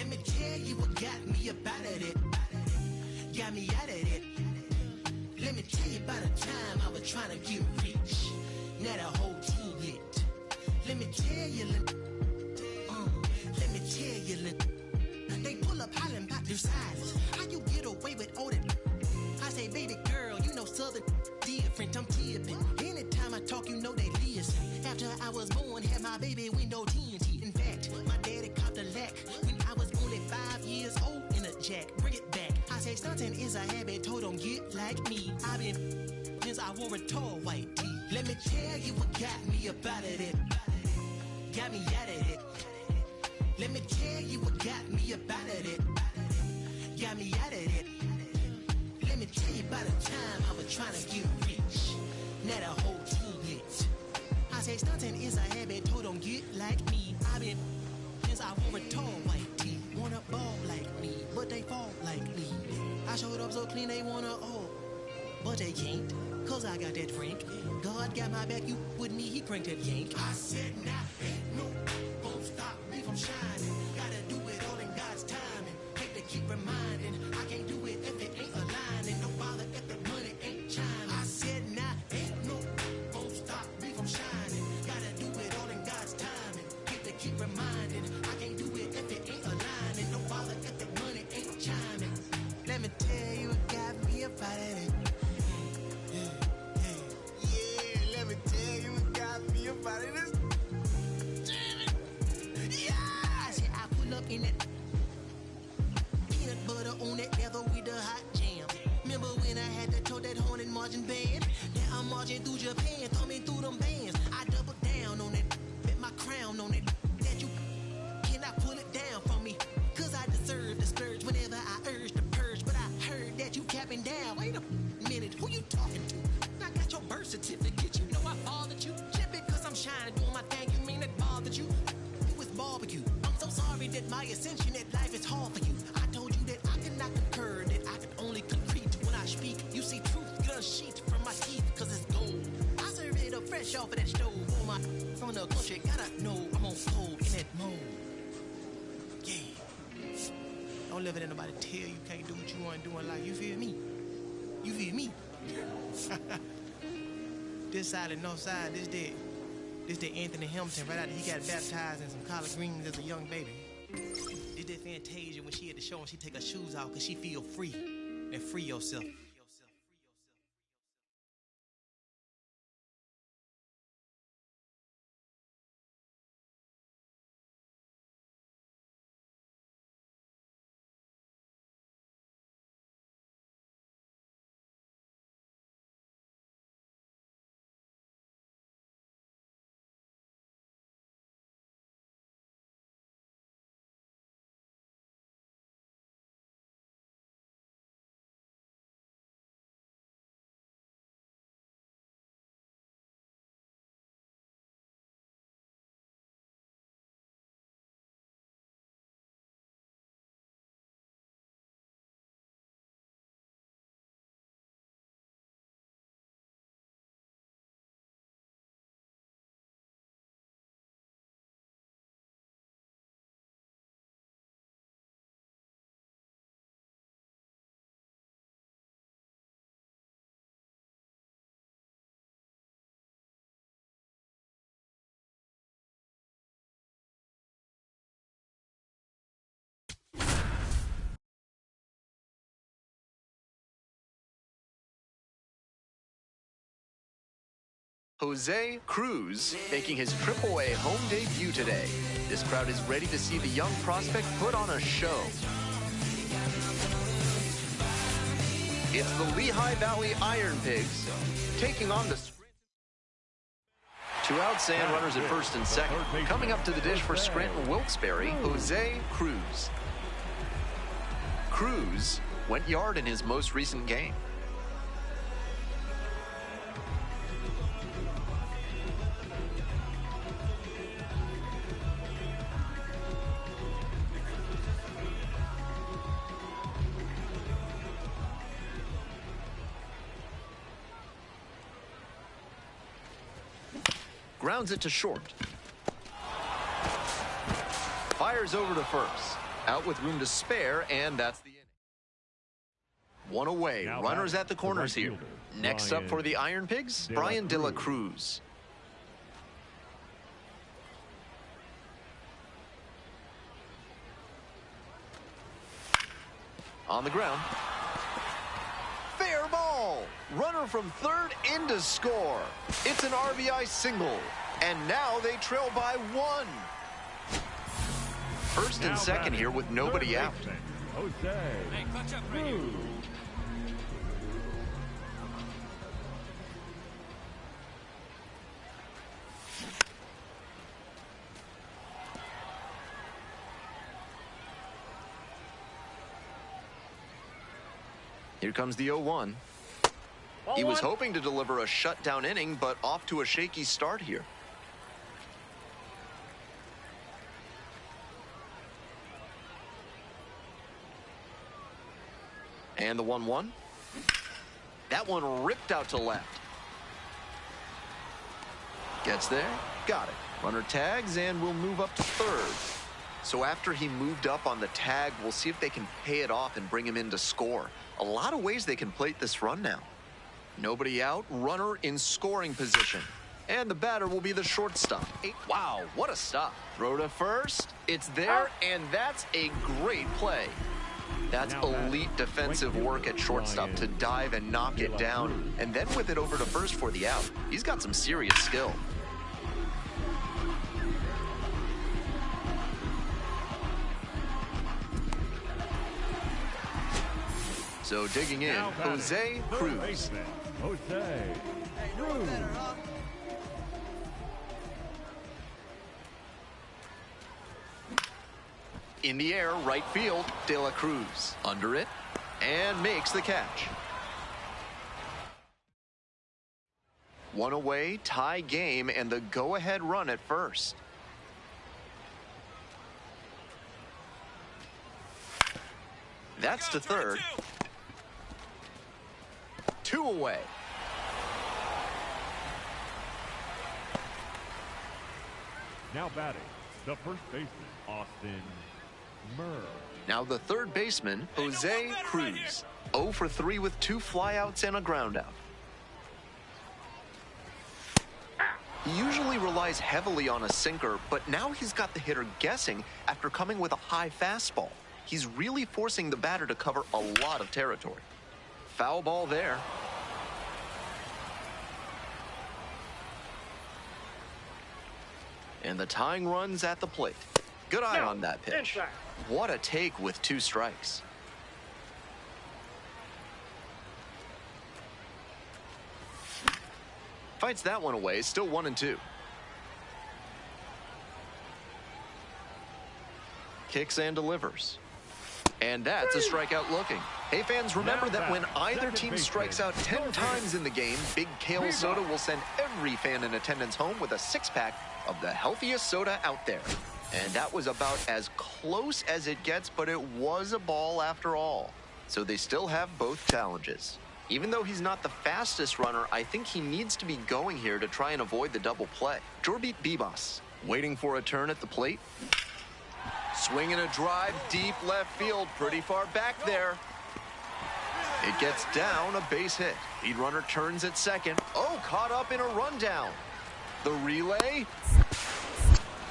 Let me tell you what got me up out of it. Got me out of it. Let me tell you about a time I was trying to get rich. Now the whole team lit. Let me tell you, let me tell you, they pull up hollering about their sizes. How you get away with all that? I say, baby girl, you know Southern different. I'm tipping. Anytime I talk, you know they listen. After I was born, had my baby window TNT. In fact, my daddy copped a lack when I was only 5 years old in a jack. Bring it back. I say, stunting is a habit, told don't get like me. I've been since I wore a tall white tee. Let me tell you what got me up out of it. Got me out of it. Let me tell you what got me up out of it. Got me out of it. Let me tell you about a time I was trying to get rich. Now the whole team lit. I say stunting is a habit, told don't get like me. I've been since I wore a tall white tee. Wanna ball like me, but they fall like me. I showed up so clean they wanna all, but they can't, cause I got that drink. God got my back, you with me, he cranked that yank. I said now, ain't no gonna stop me from shining. Gotta do it all in God's timing. Hate to keep reminding, I can't do it if it ain't aligning. No bother if the money ain't chiming. I said now, ain't no gonna stop me from shining. Gotta do it all in God's timing. Hate to keep reminding, I can't do it if it ain't aligning. No bother if the money ain't chiming. Let me tell you what got me up out of it. Let me tell you what got me up out of this. Damn it. Yeah. I said I pull up in that peanut butter on that leather with the hot jam. Remember when I had to tote that horn and marching band? Now I'm marching through Japan, thumbing through them bands. I double down on it, bet my crown on it. That you cannot pull it down from me, cause I deserve the splurge whenever I urge the purge. But I heard that you capping down. Wait a minute, who you talking to? I got your birth certificate, you know I fathered you. Just because I'm shining, doing my thing, you mean it bothered you? It was barbecue. I'm so sorry that my ascension at life is hard for you. I told you that I could not concur, that I could only concrete when I speak. You see truth, get a sheet from my teeth, cause it's gold. I serve it up fresh off of that stove. Oh my, from the country, gotta know I'm on cold in that mode. Yeah. Don't let nobody tell you can't do what you want to do in life. You feel me? You feel me? This side of the north side, this the Anthony Hamilton right out there. He got baptized in some collard greens as a young baby. This that Fantasia when she at the show and she take her shoes off cause she feel free. And free yourself. Jose Cruz making his AAA home debut today. This crowd is ready to see the young prospect put on a show. It's the Lehigh Valley Iron Pigs taking on the Sprint. Two out, sand runners at first and second. Coming up to the dish for Scranton Wilkes-Barre, Jose Cruz. Cruz went yard in his most recent game. Grounds it to short. Fires over to first. Out with room to spare, and that's the inning. One away. Now Runners batting, at the corners the right here. fielder, Next up for the Iron Pigs, Brian De La Cruz. On the ground. Fair ball. Runner from third in to score. It's an RBI single. And now they trail by 1. First and second here with nobody out. Hey, clutch up right here. Here comes the 0-1. He was hoping to deliver a shutdown inning, but off to a shaky start here. And the 1-1. That one ripped out to left. Gets there. Got it. Runner tags and will move up to third. So after he moved up on the tag, we'll see if they can pay it off and bring him in to score. A lot of ways they can plate this run now. Nobody out. Runner in scoring position. And the batter will be the shortstop. Wow, what a stop. Throw to first. It's there, and that's a great play. That's elite defensive work at shortstop to dive and knock it down, and then whip it over to first for the out. He's got some serious skill. So digging in, Jose Cruz. In the air, right field, De La Cruz. Under it, and makes the catch. One away, tie game, and the go-ahead run at first. That's to third. 2 away. Now batting, the first baseman, Austin Murr. Now the third baseman, Jose Cruz. 0 for 3 with 2 flyouts and a groundout. He usually relies heavily on a sinker, but now he's got the hitter guessing after coming with a high fastball. He's really forcing the batter to cover a lot of territory. Foul ball there. And the tying run's at the plate. Good eye on that pitch. What a take with 2 strikes. Fights that one away, still 1-2. Kicks and delivers. And that's a strikeout looking. Hey fans, remember that when either team strikes out 10 times in the game, Big Kale Soda will send every fan in attendance home with a 6-pack of the healthiest soda out there. And that was about as close as it gets, but it was a ball after all. So they still have both challenges. Even though he's not the fastest runner, I think he needs to be going here to try and avoid the double play. Jorbit Bibas, waiting for a turn at the plate. Swinging a drive deep left field, pretty far back there. It gets down, a base hit. Lead runner turns at second. Oh, caught up in a rundown. The relay.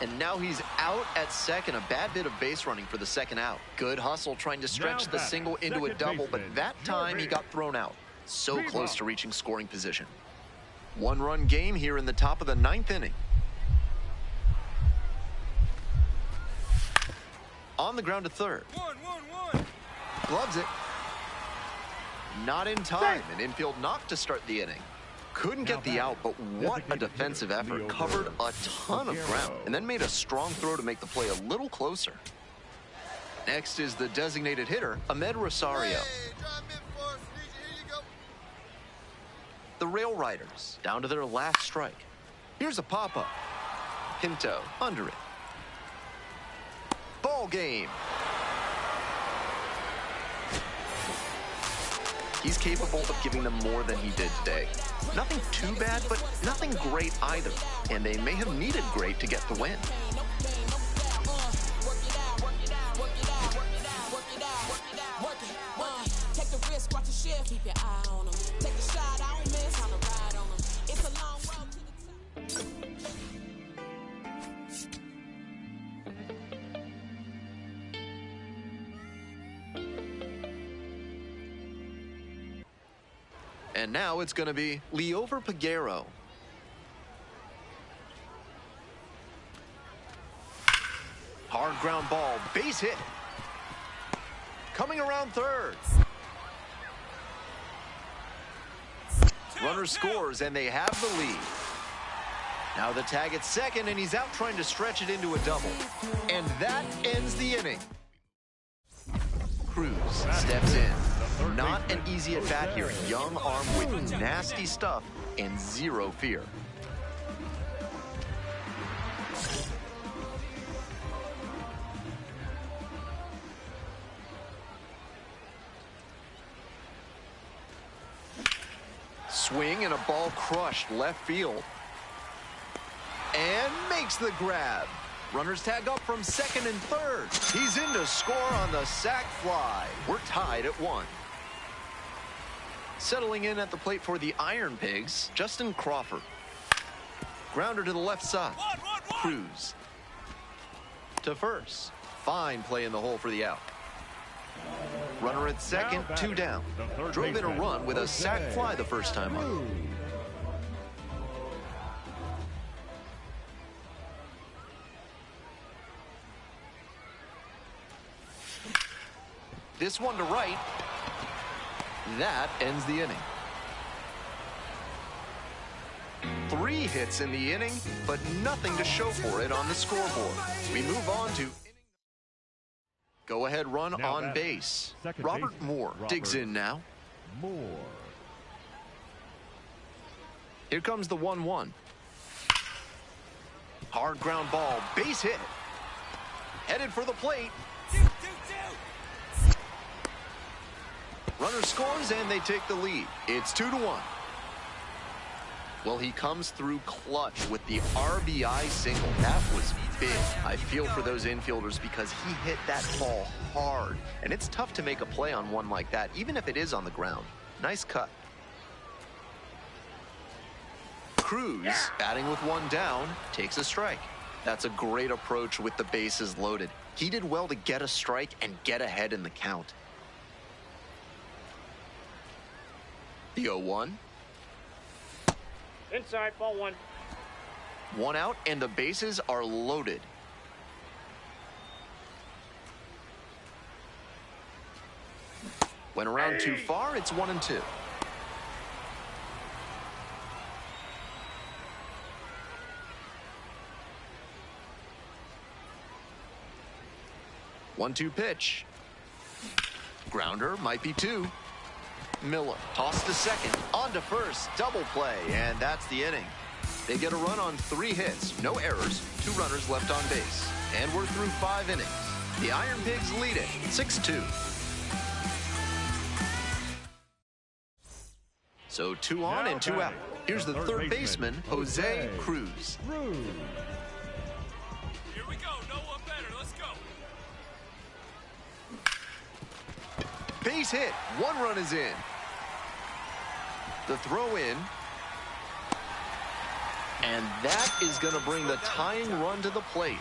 And now he's out at second. A bad bit of base running for the second out. Good hustle trying to stretch the single into a double, but that time he got thrown out. So close to reaching scoring position. 1-run game here in the top of the 9th inning. On the ground to third. Gloves it. Not in time. An infield knock to start the inning. Couldn't get the out, but what a defensive effort. Covered a ton of ground and then made a strong throw to make the play a little closer. Next is the designated hitter, Ahmed Rosario. The Rail Riders down to their last strike. Here's a pop-up. Pinto under it. Ball game. He's capable of giving them more than he did today. Nothing too bad, but nothing great either. And they may have needed great to get the win. And now it's going to be Leover Peguero. Hard ground ball, base hit. Coming around third. Runner scores, and they have the lead. Now the tag at second, and he's out trying to stretch it into a double. And that ends the inning. Cruz steps in. Not an easy at bat here. Young arm with nasty stuff and zero fear. Swing and a ball crushed left field. And makes the grab. Runners tag up from second and third. He's in to score on the sac fly. We're tied at 1. Settling in at the plate for the Iron Pigs, Justin Crawford. Grounder to the left side. Cruz to first. Fine play in the hole for the out. Runner at second, 2 down. Drove in a run with a sac fly the first time up. This one to right. That ends the inning. 3 hits in the inning, but nothing to show for it on the scoreboard. We move on to go-ahead run on base. Robert Moore digs in now. Here comes the 1-1. Hard ground ball, base hit. Headed for the plate. Runner scores, and they take the lead. It's 2-1. Well, he comes through clutch with the RBI single. That was big. I feel for those infielders because he hit that ball hard. And it's tough to make a play on one like that, even if it is on the ground. Nice cut. Cruz, batting with 1 down, takes a strike. That's a great approach with the bases loaded. He did well to get a strike and get ahead in the count. The 0-1. Inside, ball 1. 1 out, and the bases are loaded. Went around too far, it's 1-2. One-two pitch. Grounder, might be 2. Miller tossed to second, on to first, double play, and that's the inning. They get a run on 3 hits, no errors, 2 runners left on base, and we're through 5 innings. The Iron Pigs lead it 6-2. So 2 on and 2 out. Here's the third baseman, Jose Cruz. Here we go, no one better, let's go. Base hit, 1 run is in. The throw in. And that is going to bring the tying run to the plate.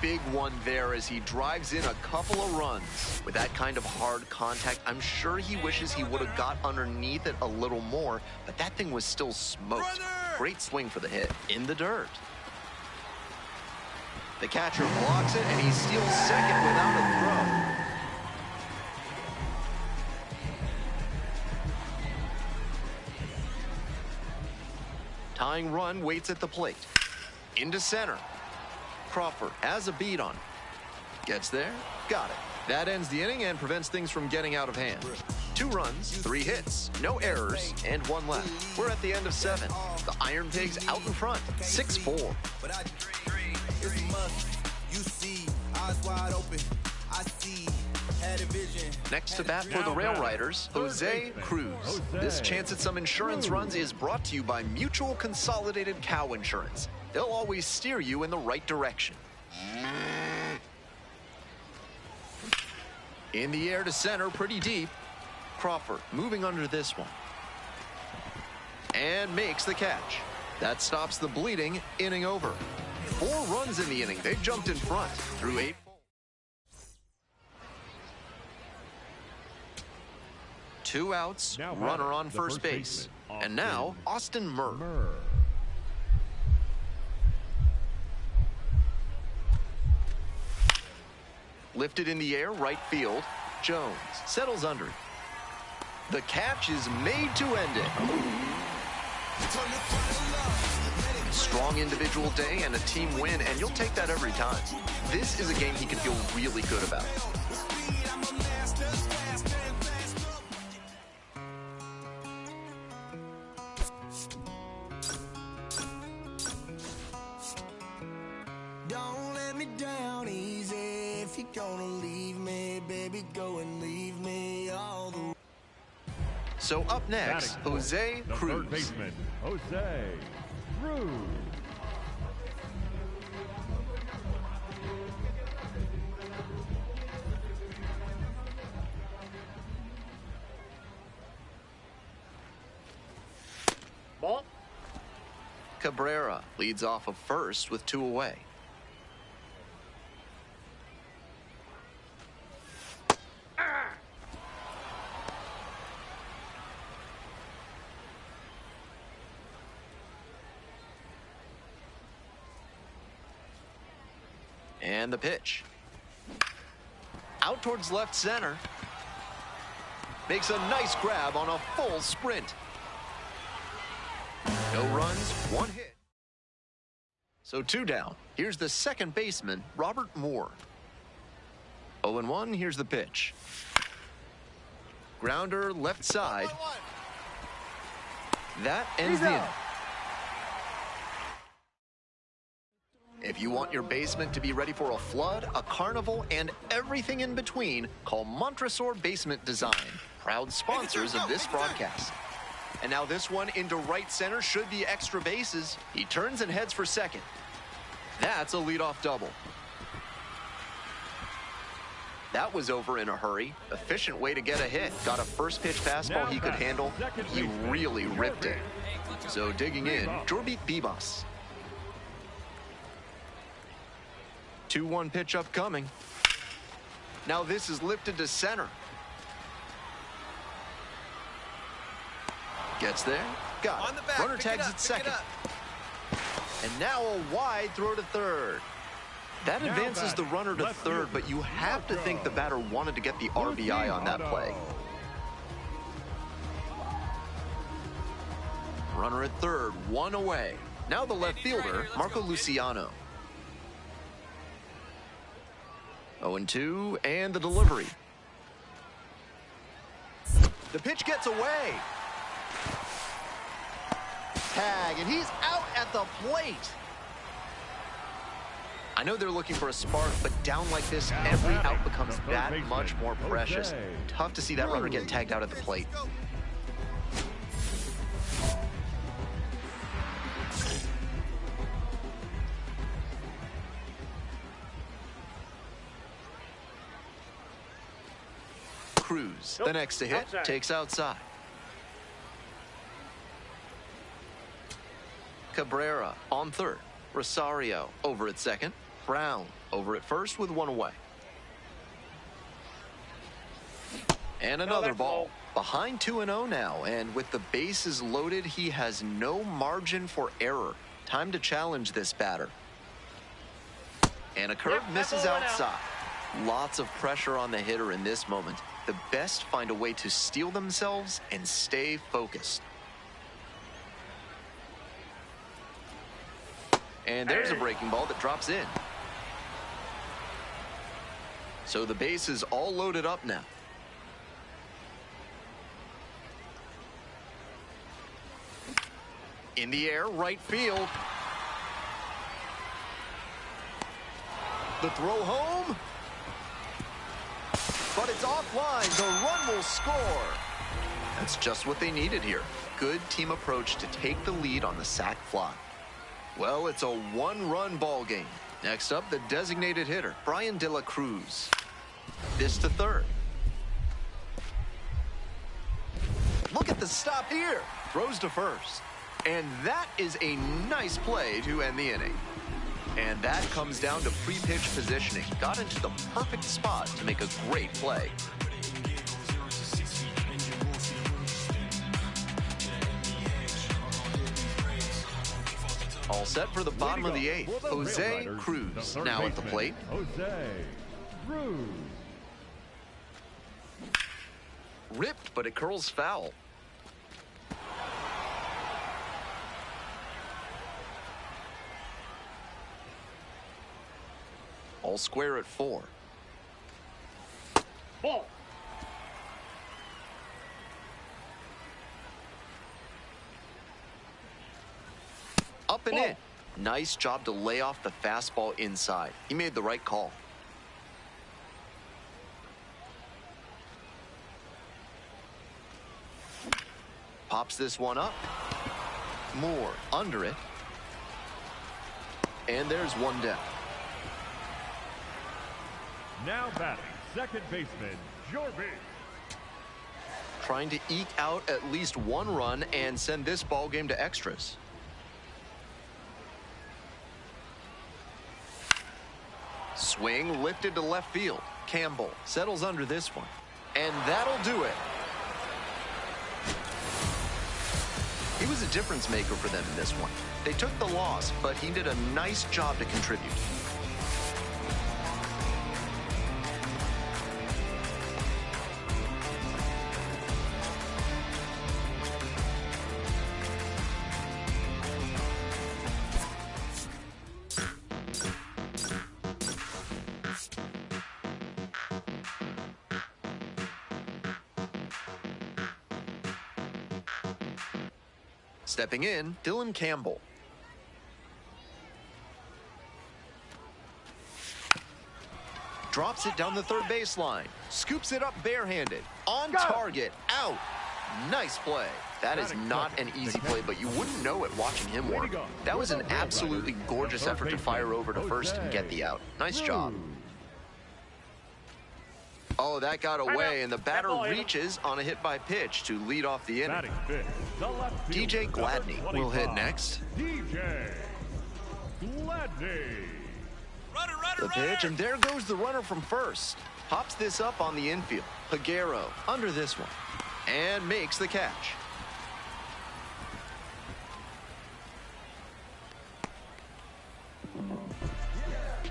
Big one there as he drives in a couple of runs. With that kind of hard contact, I'm sure he wishes he would have got underneath it a little more, but that thing was still smoked. Great swing for the hit. In the dirt. The catcher blocks it, and he steals second without a throw. Tying run waits at the plate. Into center. Crawford has a beat on it. Gets there. Got it. That ends the inning and prevents things from getting out of hand. 2 runs, 3 hits, no errors, and 1 left. We're at the end of 7. The Iron Pigs out in front, 6-4. Next to bat for the Rail Riders, Jose Cruz. This chance at some insurance runs is brought to you by Mutual Consolidated Cow Insurance. They'll always steer you in the right direction. In the air to center, pretty deep. Crawford moving under this one. And makes the catch. That stops the bleeding, inning over. 4 runs in the inning. They've jumped in front through 8. 2 outs, Now runner batting, on the first base. baseman, And now, Austin Murr. Lifted in the air, right field. Jones settles under it. The catch is made to end it. Strong individual day and a team win, and you'll take that every time. This is a game he can feel really good about. Don't let me down easy. If you're gonna leave me, baby, go and leave me all the way. So up next, Jose The Cruz. third baseman, Jose Cruz. Ball. Cabrera leads off of first with 2 away. And the pitch. Out towards left center. Makes a nice grab on a full sprint. No runs, 1 hit. So 2 down. Here's the second baseman, Robert Moore. 0-1, here's the pitch. Grounder left side. That ends the inning. If you want your basement to be ready for a flood, a carnival, and everything in between, call Montresor Basement Design, proud sponsors of this broadcast. And now this one into right center should be extra bases. He turns and heads for second. That's a leadoff double. That was over in a hurry. Efficient way to get a hit. Got a first pitch fastball he could handle. He really ripped it. So digging in, Jorby Bibas. 2-1 pitch upcoming. Now this is lifted to center. Gets there. Got it. Runner tags at second. And now a wide throw to third. That advances the runner to third, but you have to think the batter wanted to get the RBI on that play. Runner at third, 1 away. Now the left fielder, Marco Luciano. 0-2, and the delivery. The pitch gets away. Tag, and he's out at the plate. I know they're looking for a spark, but down like this, every out becomes that much more precious. Tough to see that runner get tagged out at the plate. Cruz, the next to hit, takes outside. Cabrera on third. Rosario over at second. Brown over at first with 1 away. And another ball. Behind 2-0 now, and with the bases loaded, he has no margin for error. Time to challenge this batter. And a curve misses outside. Lots of pressure on the hitter in this moment. The best find a way to steel themselves and stay focused. And there's a breaking ball that drops in. So the base is all loaded up now. In the air, right field. The throw home. But it's offline. The run will score. That's just what they needed here. Good team approach to take the lead on the sac fly. Well, it's a 1-run ball game. Next up, the designated hitter, Brian De La Cruz. This to third. Look at the stop here. Throws to first. And that is a nice play to end the inning. And that comes down to pre-pitch positioning. Got into the perfect spot to make a great play. All set for the bottom of the eighth. Jose Cruz now at the plate. Jose Cruz. Ripped, but it curls foul. All square at 4. Ball. Up and in. Nice job to lay off the fastball inside. He made the right call. Pops this one up. Moore under it. And there's one down. Now batting, second baseman, Jorby. Trying to eke out at least one run and send this ball game to extras. Swing lifted to left field. Campbell settles under this one. And that'll do it. He was a difference maker for them in this one. They took the loss, but he did a nice job to contribute. Stepping in, Dylan Campbell. Drops it down the third baseline. Scoops it up barehanded. On target. Out. Nice play. That is not an easy play, but you wouldn't know it watching him work. That was an absolutely gorgeous effort to fire over to first and get the out. Nice job. Oh, that got away, and the batter reaches on a hit by pitch to lead off the inning. DJ Gladney will hit next. DJ Gladney. The pitch, and there goes the runner from first. Pops this up on the infield. Peguero under this one, and makes the catch.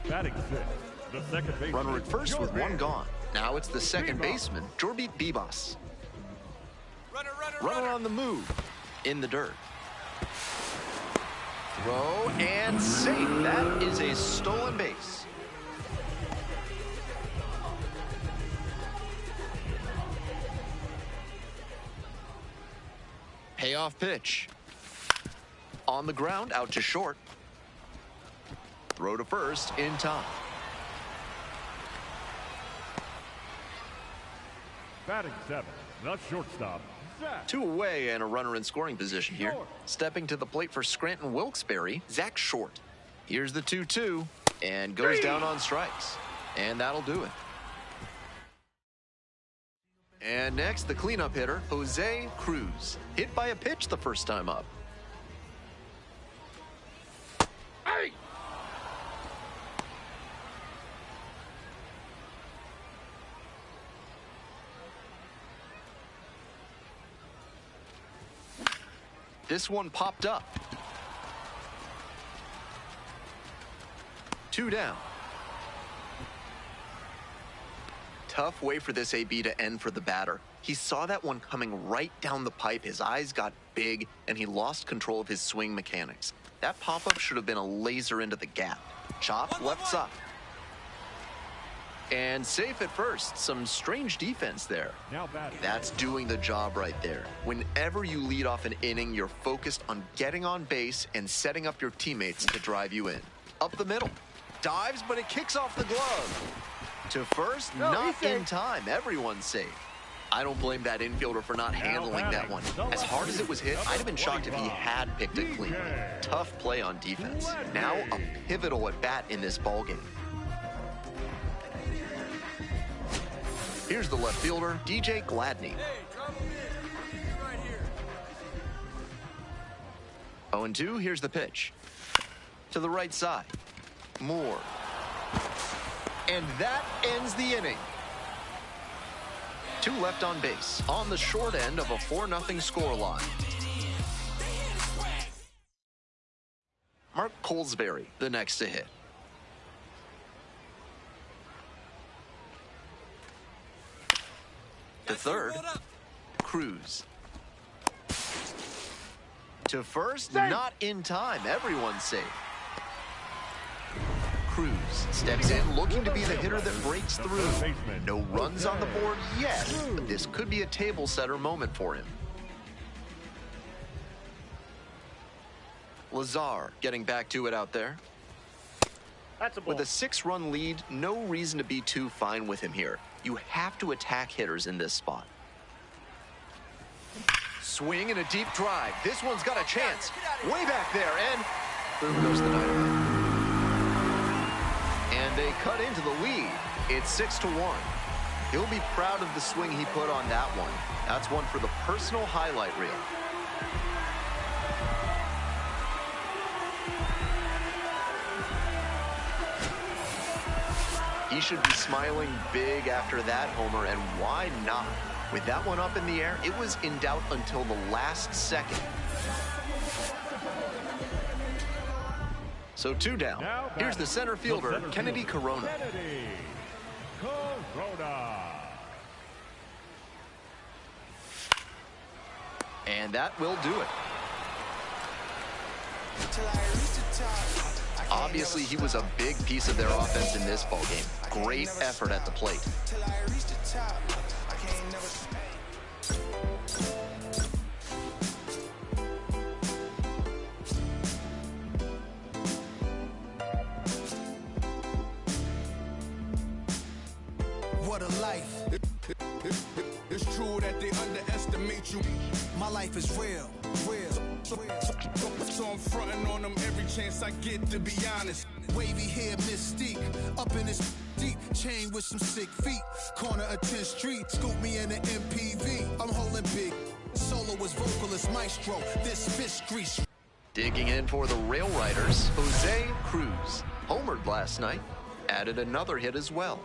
Batting fifth, the second baseman. Runner at first with one gone. Now it's the second baseman, Jorby Bibas. Runner on the move. In the dirt. Throw and safe. That is a stolen base. Payoff pitch. On the ground, out to short. Throw to first in time. Batting seventh, the shortstop, Zach. 2 away and a runner in scoring position here. Stepping to the plate for Scranton Wilkes-Barre, Zach Short. Here's the 2-2 and goes down on strikes. And that'll do it. And next, the cleanup hitter, Jose Cruz. Hit by a pitch the first time up. Hey! This one popped up. 2 down. Tough way for this AB to end for the batter. He saw that one coming right down the pipe. His eyes got big, and he lost control of his swing mechanics. That pop-up should have been a laser into the gap. Chop left side. And safe at first. Some strange defense there. Now batting. That's doing the job right there. Whenever you lead off an inning, you're focused on getting on base and setting up your teammates to drive you in. Up the middle. Dives, but it kicks off the glove. To first, not in time. Everyone's safe. I don't blame that infielder for not handling that one. As hard as it was hit, I'd have been shocked if he had picked it clean. Tough play on defense. Now a pivotal at bat in this ballgame. Here's the left fielder, DJ Gladney. Hey, drop him in. He's right here. 0-2, here's the pitch. To the right side. Moore. And that ends the inning. 2 left on base. On the short end of a 4-0 scoreline. Mark Colesbury, the next to hit. To third, Cruz. To first, not in time. Everyone's safe. Cruz steps in, looking to be the hitter that breaks through. No runs on the board yet, but this could be a table setter moment for him. Lazar getting back to it out there. That's a ball. With a 6-run lead, no reason to be too fine with him here. You have to attack hitters in this spot. Swing and a deep drive. This one's got a chance. Way back there, and boom goes the dynamite. And they cut into the lead. It's 6-1. He'll be proud of the swing he put on that one. That's one for the personal highlight reel. He should be smiling big after that homer, and why not? With that one up in the air, it was in doubt until the last second. So 2 down. Here's the center fielder, Kennedy Corona. Kennedy Corona. And that will do it. Obviously, he was a big piece of their offense in this ballgame. Great effort at the plate. What a life. It's true that they underestimate you. My life is real, real. So I'm fronting on them every chance I get, to be honest. Wavy hair, mystique. Up in this deep chain with some sick feet. Corner of 10th Street. Scoop me in an MPV. I'm holding big. Soloist, vocalist, maestro. This fish grease. Digging in for the Rail Riders, Jose Cruz. Homered last night. Added another hit as well.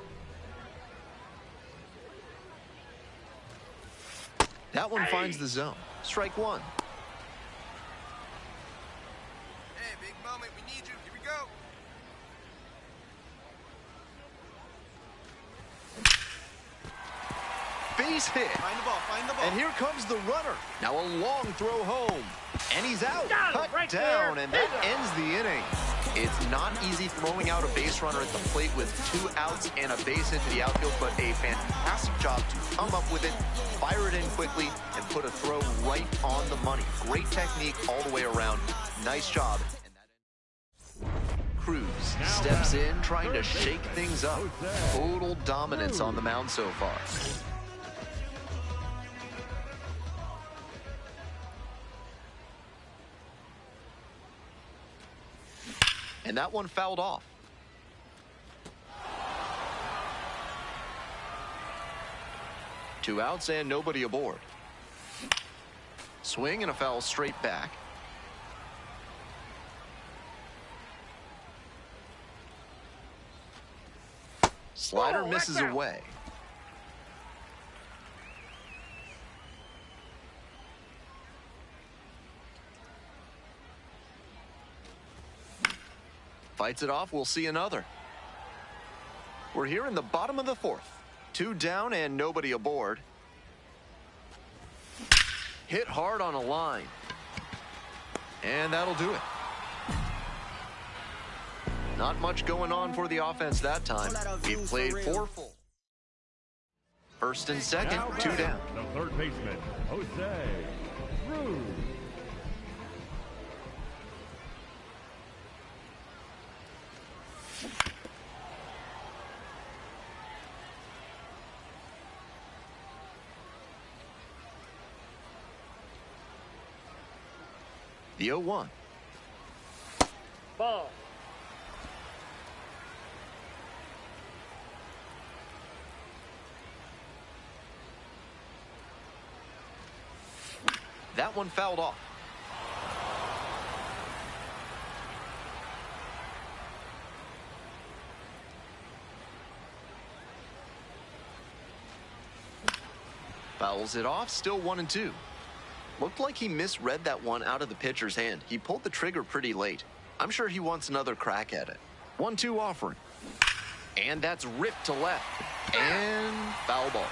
That one finds the zone. Strike one. Hey, big moment, we need you. Here we go. Base hit. Find the ball, find the ball. And here comes the runner. Now a long throw home. And he's out. Cut right down, there. and that ends the inning. It's not easy throwing out a base runner at the plate with 2 outs and a base hit to the outfield, but a fantastic job to come up with it, fire it in quickly, and put a throw right on the money. Great technique all the way around. Nice job. Cruz steps in, trying to shake things up. Total dominance on the mound so far. And that one fouled off. Two outs and nobody aboard. Swing and a foul straight back. Slider misses away. Fights it off, we'll see another. We're here in the bottom of the 4th. 2 down and nobody aboard. Hit hard on a line. And that'll do it. Not much going on for the offense that time. He played 4 full. First and second, Now 2 down. The third baseman, Jose Cruz. The 0-1. Ball. That one fouled off. Fouls it off, still 1-2. Looked like he misread that one out of the pitcher's hand. He pulled the trigger pretty late. I'm sure he wants another crack at it. 1-2 offering. And that's ripped to left. And foul ball.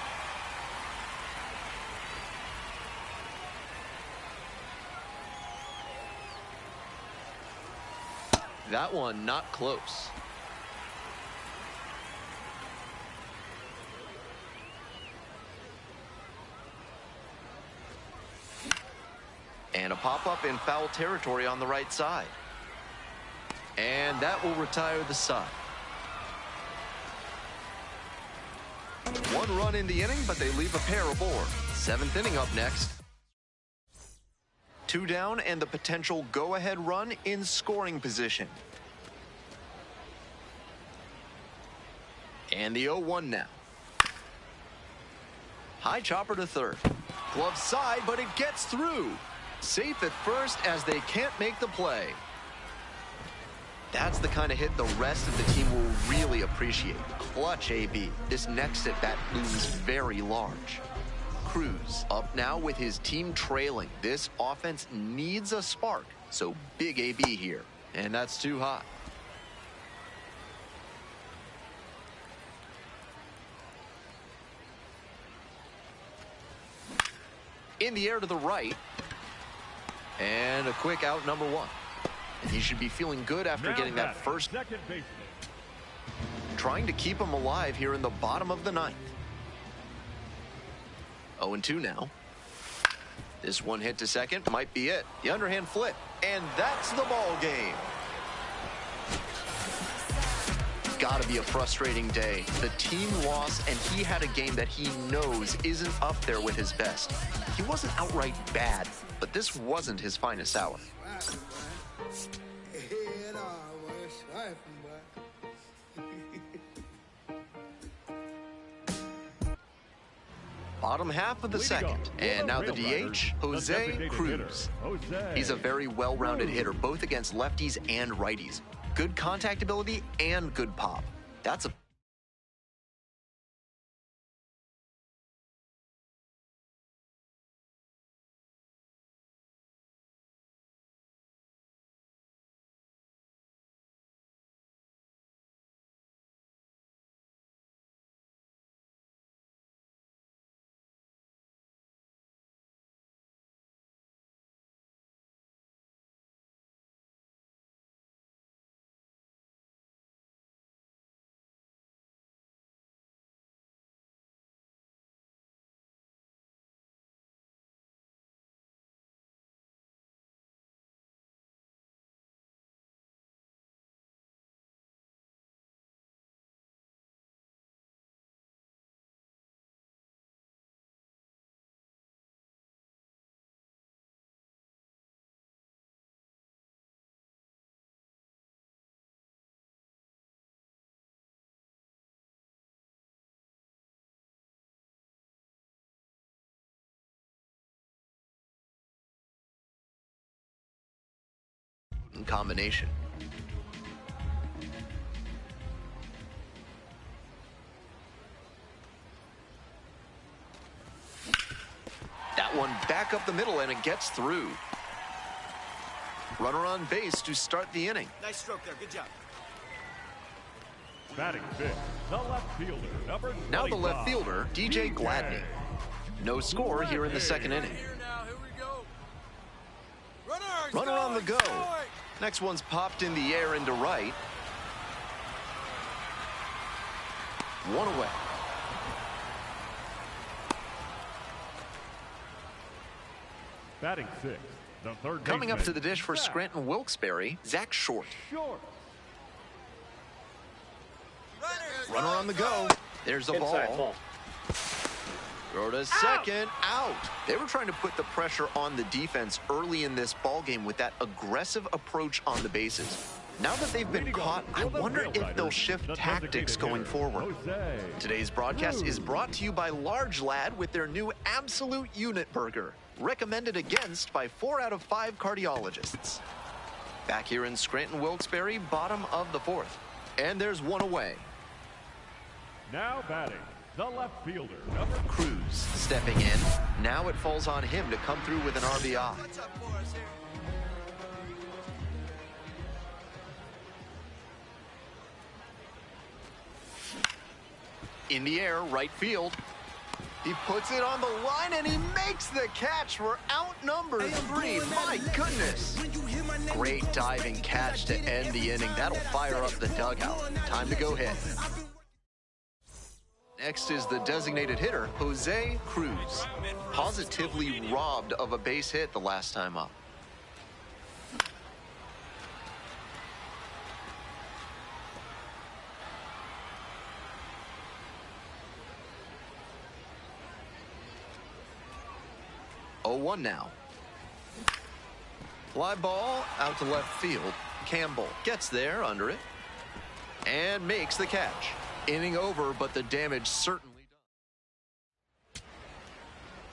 That one not close. And a pop-up in foul territory on the right side. And that will retire the side. 1 run in the inning, but they leave a pair aboard. 7th inning up next. 2 down and the potential go-ahead run in scoring position. And the 0-1 now. High chopper to third. Glove side, but it gets through. Safe at first as they can't make the play. That's the kind of hit the rest of the team will really appreciate. Clutch AB. This next at bat looms very large. Cruz up now with his team trailing. This offense needs a spark, so big AB here. And that's too hot. In the air to the right. And a quick out, number 1. And he should be feeling good after getting that first. Trying to keep him alive here in the bottom of the 9th. 0-2 now. This one hit to second might be it. The underhand flip. And that's the ball game. Gotta be a frustrating day. The team lost, and he had a game that he knows isn't up there with his best. He wasn't outright bad, but this wasn't his finest hour. Bottom half of the second, and now the DH, Jose Cruz. He's a very well-rounded hitter, both against lefties and righties. Good contact ability and good pop. That's a combination. That one back up the middle, and it gets through. Runner on base to start the inning. Nice stroke there. Good job. Batting fifth, the left fielder, number 25. Now the left fielder, DJ Gladney. No score here in the second inning. Here now. Here we go. Runner on the go. Next one's popped in the air into right. 1 away. Batting sixth, the third Coming up baseman, to the dish for Scranton Wilkes-Barre, Zach Short. Runner on the go. There's a ball. Throw to second, out. They were trying to put the pressure on the defense early in this ball game with that aggressive approach on the bases. Now that they've been caught, I wonder if they'll shift tactics going forward. Today's broadcast is brought to you by Large Lad with their new Absolute Unit Burger, recommended against by 4 out of 5 cardiologists. Back here in Scranton Wilkes-Barre, bottom of the 4th. And there's 1 away. Now batting, the left fielder, Cruz stepping in. Now it falls on him to come through with an RBI. In the air, right field. He puts it on the line, and he makes the catch. We're outnumbered 3. My goodness. Great diving catch to end the inning. That'll fire up the dugout. Time to go hit. Next is the designated hitter, Jose Cruz. Positively robbed of a base hit the last time up. Oh, 1 now. Fly ball out to left field. Campbell gets there under it and makes the catch. Inning over, but the damage certainly done.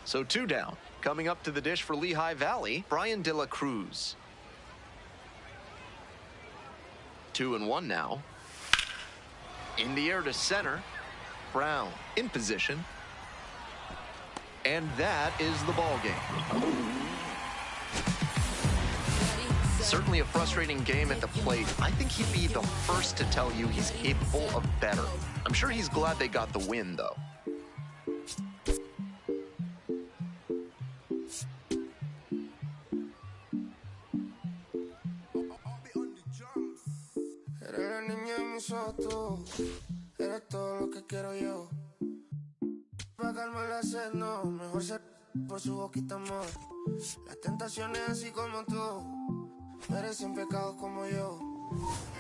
So 2 down. Coming up to the dish for Lehigh Valley, Brian De La Cruz. 2-1 now. In the air to center. Brown in position. And that is the ball game. Certainly a frustrating game at the plate. I think he'd be the first to tell you he's capable of better. I'm sure he's glad they got the win, though. No, mejor ser por su boquita amor. Las tentaciones así como tú, merecen pecados como yo.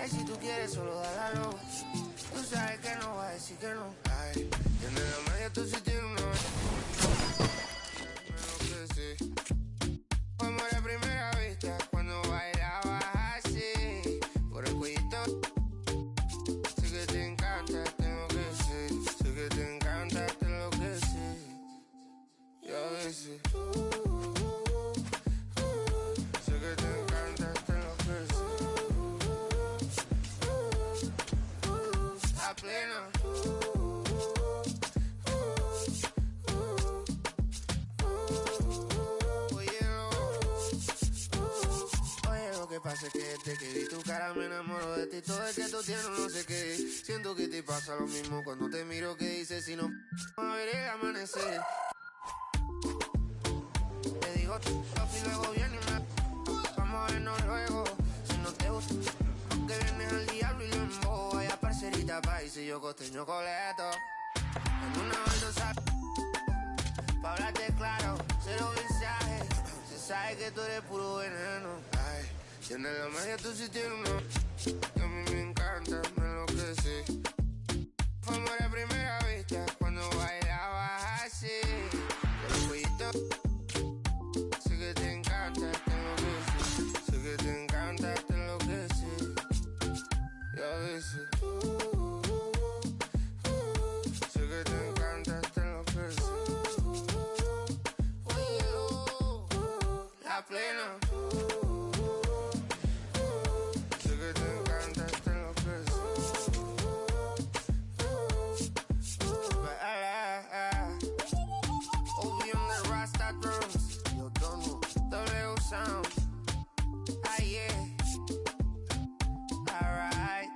Ay, si tú quieres solo dálalo. Tú sabes que no va a decir que no. Ay, tiene la media, tú sí tienes una. Menos que sí. Como la primera vista cuando bailabas así por el cuellito. Sé que te encanta, tengo que ser. Sé que te encanta, te lo que sé. Y a veces sé que te encanta, te lo que sé. A plena. Oye, lo que pasa es que desde que vi tu cara me enamoro de ti. Todo es que tú tienes no sé qué. Siento que te pasa lo mismo cuando te miro, que dices si no a ver el amanecer. Te digo papi, luego viene y me vamos a vernos luego. Si no te gusta que vienes al diablo y lo embobo. Vaya parcerita país y yo costeño coleto. En una baldosa pa' hablarte claro, cero mensaje. Se sabe que tú eres puro veneno. Ay, tienes la magia, tú sí tienes uno. Que a mí me encanta, me enloquece. Fue amor a primera vista cuando bailabas así. Pero cuellito. Sé que te encanta, tengo que ser. Sé que te encanta, te lo que sé. Y a veces sé que te encanta, te lo que sé. Oye, la plena. Sé que te encanta, te lo que sé. Obi on the Rasta drums. Yo tono, W sound. Ah, yeah. Alright.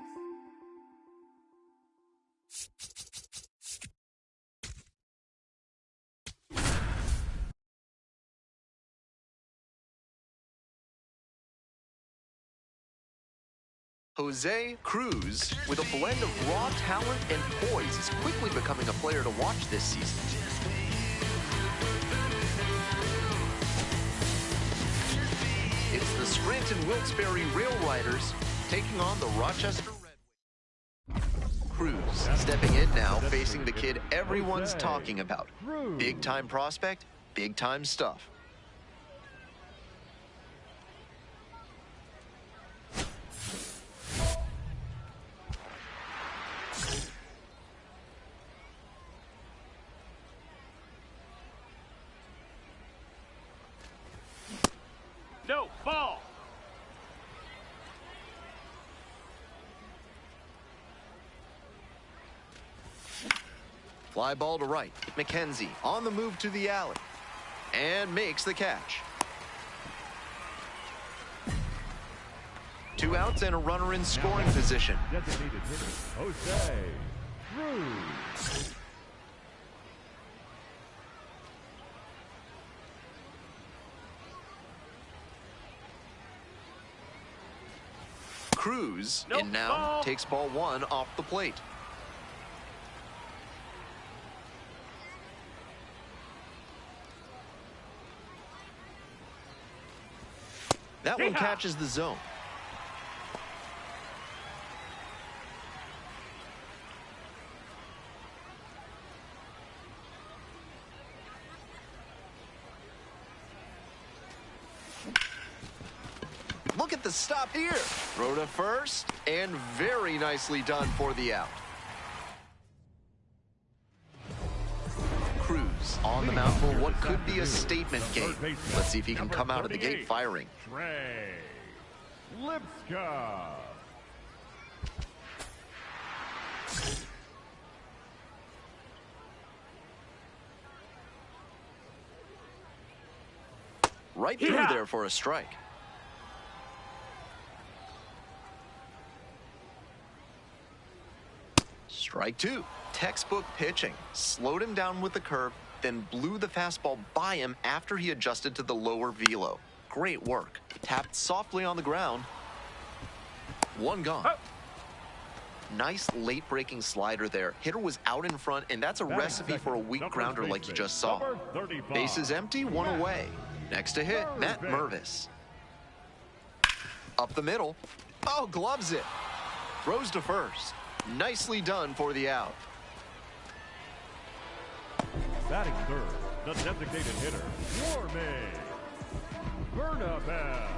Jose Cruz, with a blend of raw talent and poise, is quickly becoming a player to watch this season. It's the Scranton-Wilkes-Barre Rail Riders taking on the Rochester Red Wings. Cruz stepping in now, facing the kid everyone's talking about. Big-time prospect, big-time stuff. No, ball. Fly ball to right. McKenzie on the move to the alley and makes the catch. 2 outs and a runner in scoring position. Designated hitter, Jose Cruz. Cruz, Nope, and now ball. takes ball one off the plate. That one Yeehaw. catches the zone. Look at the stop here. Throw to first, and very nicely done for the out. Cruz on the mound for what could be a statement game. Let's see if he can come out of the gate firing. Trey Lipska. Right through Yeah. there for a strike. Strike two. Textbook pitching. Slowed him down with the curve, then blew the fastball by him after he adjusted to the lower velo. Great work. Tapped softly on the ground. One gone. Oh. Nice late-breaking slider there. Hitter was out in front, and that's a Batting recipe for a second, weak number grounder like you just saw. Number 35. Bases empty, one Matt away. Next to hit, Matt Mervis. Up the middle. Oh, gloves it. Throws to first. Nicely done for the out. Batting third, the designated hitter, Warming Bernabel.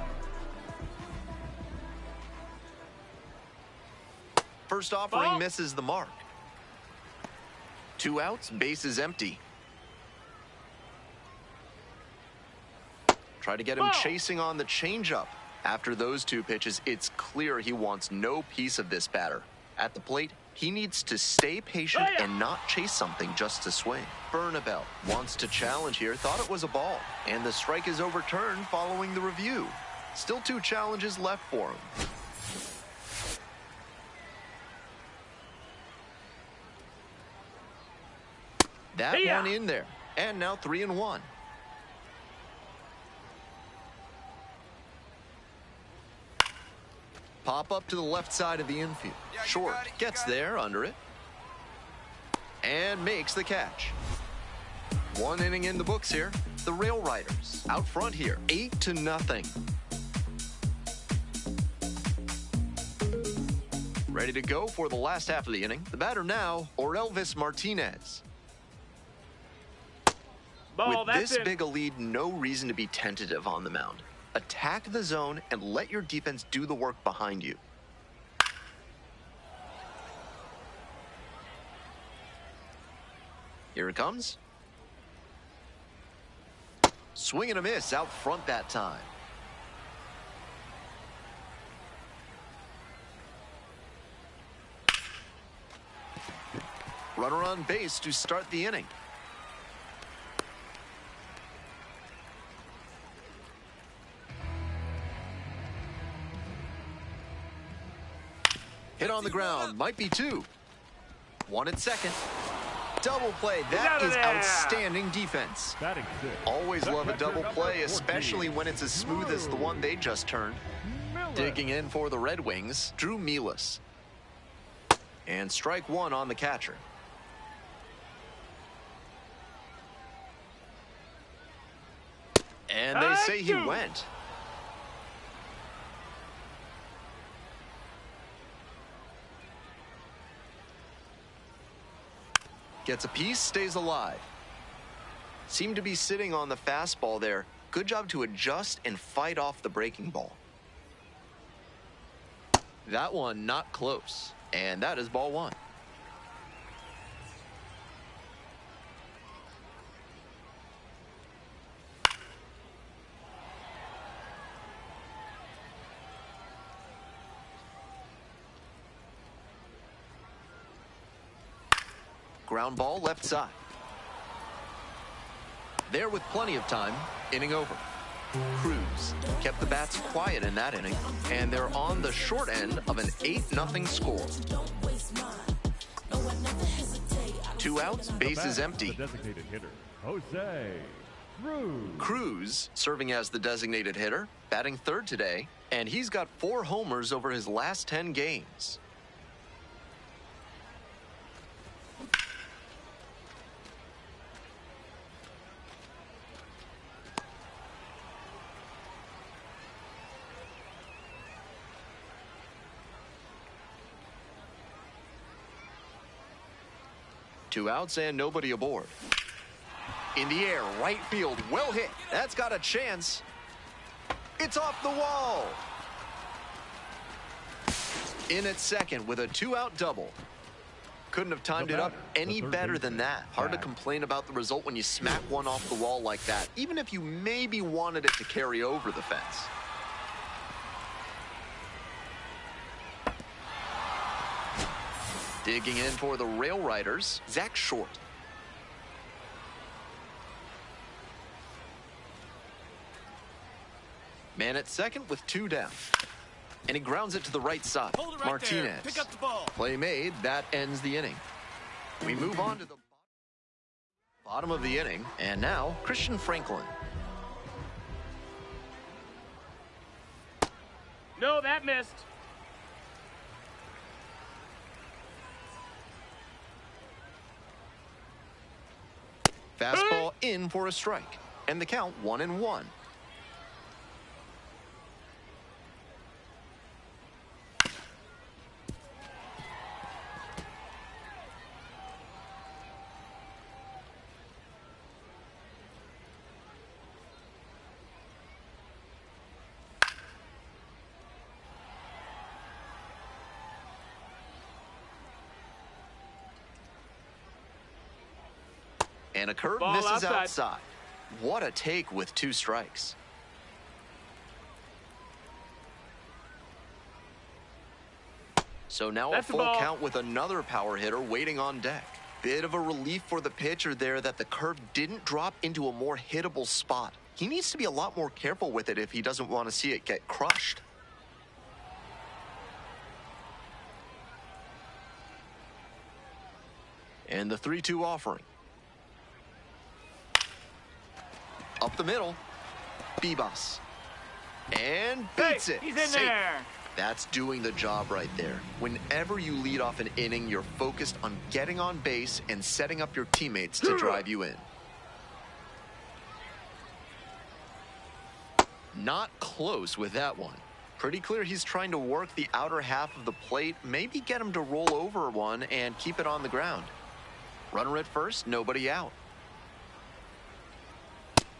First offering Ball. misses the mark. Two outs, bases empty. Try to get him Ball. chasing on the changeup. After those two pitches, it's clear he wants no piece of this batter. At the plate, he needs to stay patient and not chase something just to swing. Bernabel wants to challenge here, thought it was a ball, and the strike is overturned following the review. Still two challenges left for him. That one in there, and now 3-1. Pop up to the left side of the infield. Short, gets there, under it. And makes the catch. One inning in the books here. The Rail Riders out front here, 8-0. Ready to go for the last half of the inning. The batter now, Orelvis Martinez. Ball, With that's this it. big a lead, no reason to be tentative on the mound. Attack the zone and let your defense do the work behind you. Here it comes. Swing and a miss out front that time. Runner on base to start the inning. Hit on the ground, might be two. One at second. Double play, that Get out of is there. outstanding defense. Batting sixth. Always love a Catcher double number play, 14, especially when it's as smooth as the one they just turned. Miller. Digging in for the Red Wings, Drew Milas. And strike one on the catcher. And they say he went. Gets a piece, stays alive. Seemed to be sitting on the fastball there. Good job to adjust and fight off the breaking ball. That one not close. And that is ball one. Ground ball left side. There with plenty of time, inning over. Cruz kept the bats quiet in that inning, and they're on the short end of an 8-0 score. 2 outs, base is empty. The designated hitter, Jose Cruz. Cruz serving as the designated hitter, batting third today, and he's got 4 homers over his last 10 games. Two outs and nobody aboard. In the air, right field, well hit. That's got a chance. It's off the wall. In at second with a 2-out double. Couldn't have timed it up any better than that. Hard to complain about the result when you smack one off the wall like that, even if you maybe wanted it to carry over the fence. Digging in for the Rail Riders, Zach Short. Man at second with 2 down. And he grounds it to the right side. Hold it right Martinez. there. Pick up the ball. Play made. That ends the inning. We move on to the bottom of the inning. And now, Christian Franklin. No, that missed. Fastball in for a strike. And the count 1-1. And a curve Ball misses outside. What a take with 2 strikes. So now That's a the full ball. count with another power hitter waiting on deck. Bit of a relief for the pitcher there that the curve didn't drop into a more hittable spot. He needs to be a lot more careful with it if he doesn't want to see it get crushed. And the 3-2 offering. Up the middle. Bibas. And beats it. He's in Safe. there. That's doing the job right there. Whenever you lead off an inning, you're focused on getting on base and setting up your teammates to drive you in. Not close with that one. Pretty clear he's trying to work the outer half of the plate, maybe get him to roll over one and keep it on the ground. Runner at first, nobody out.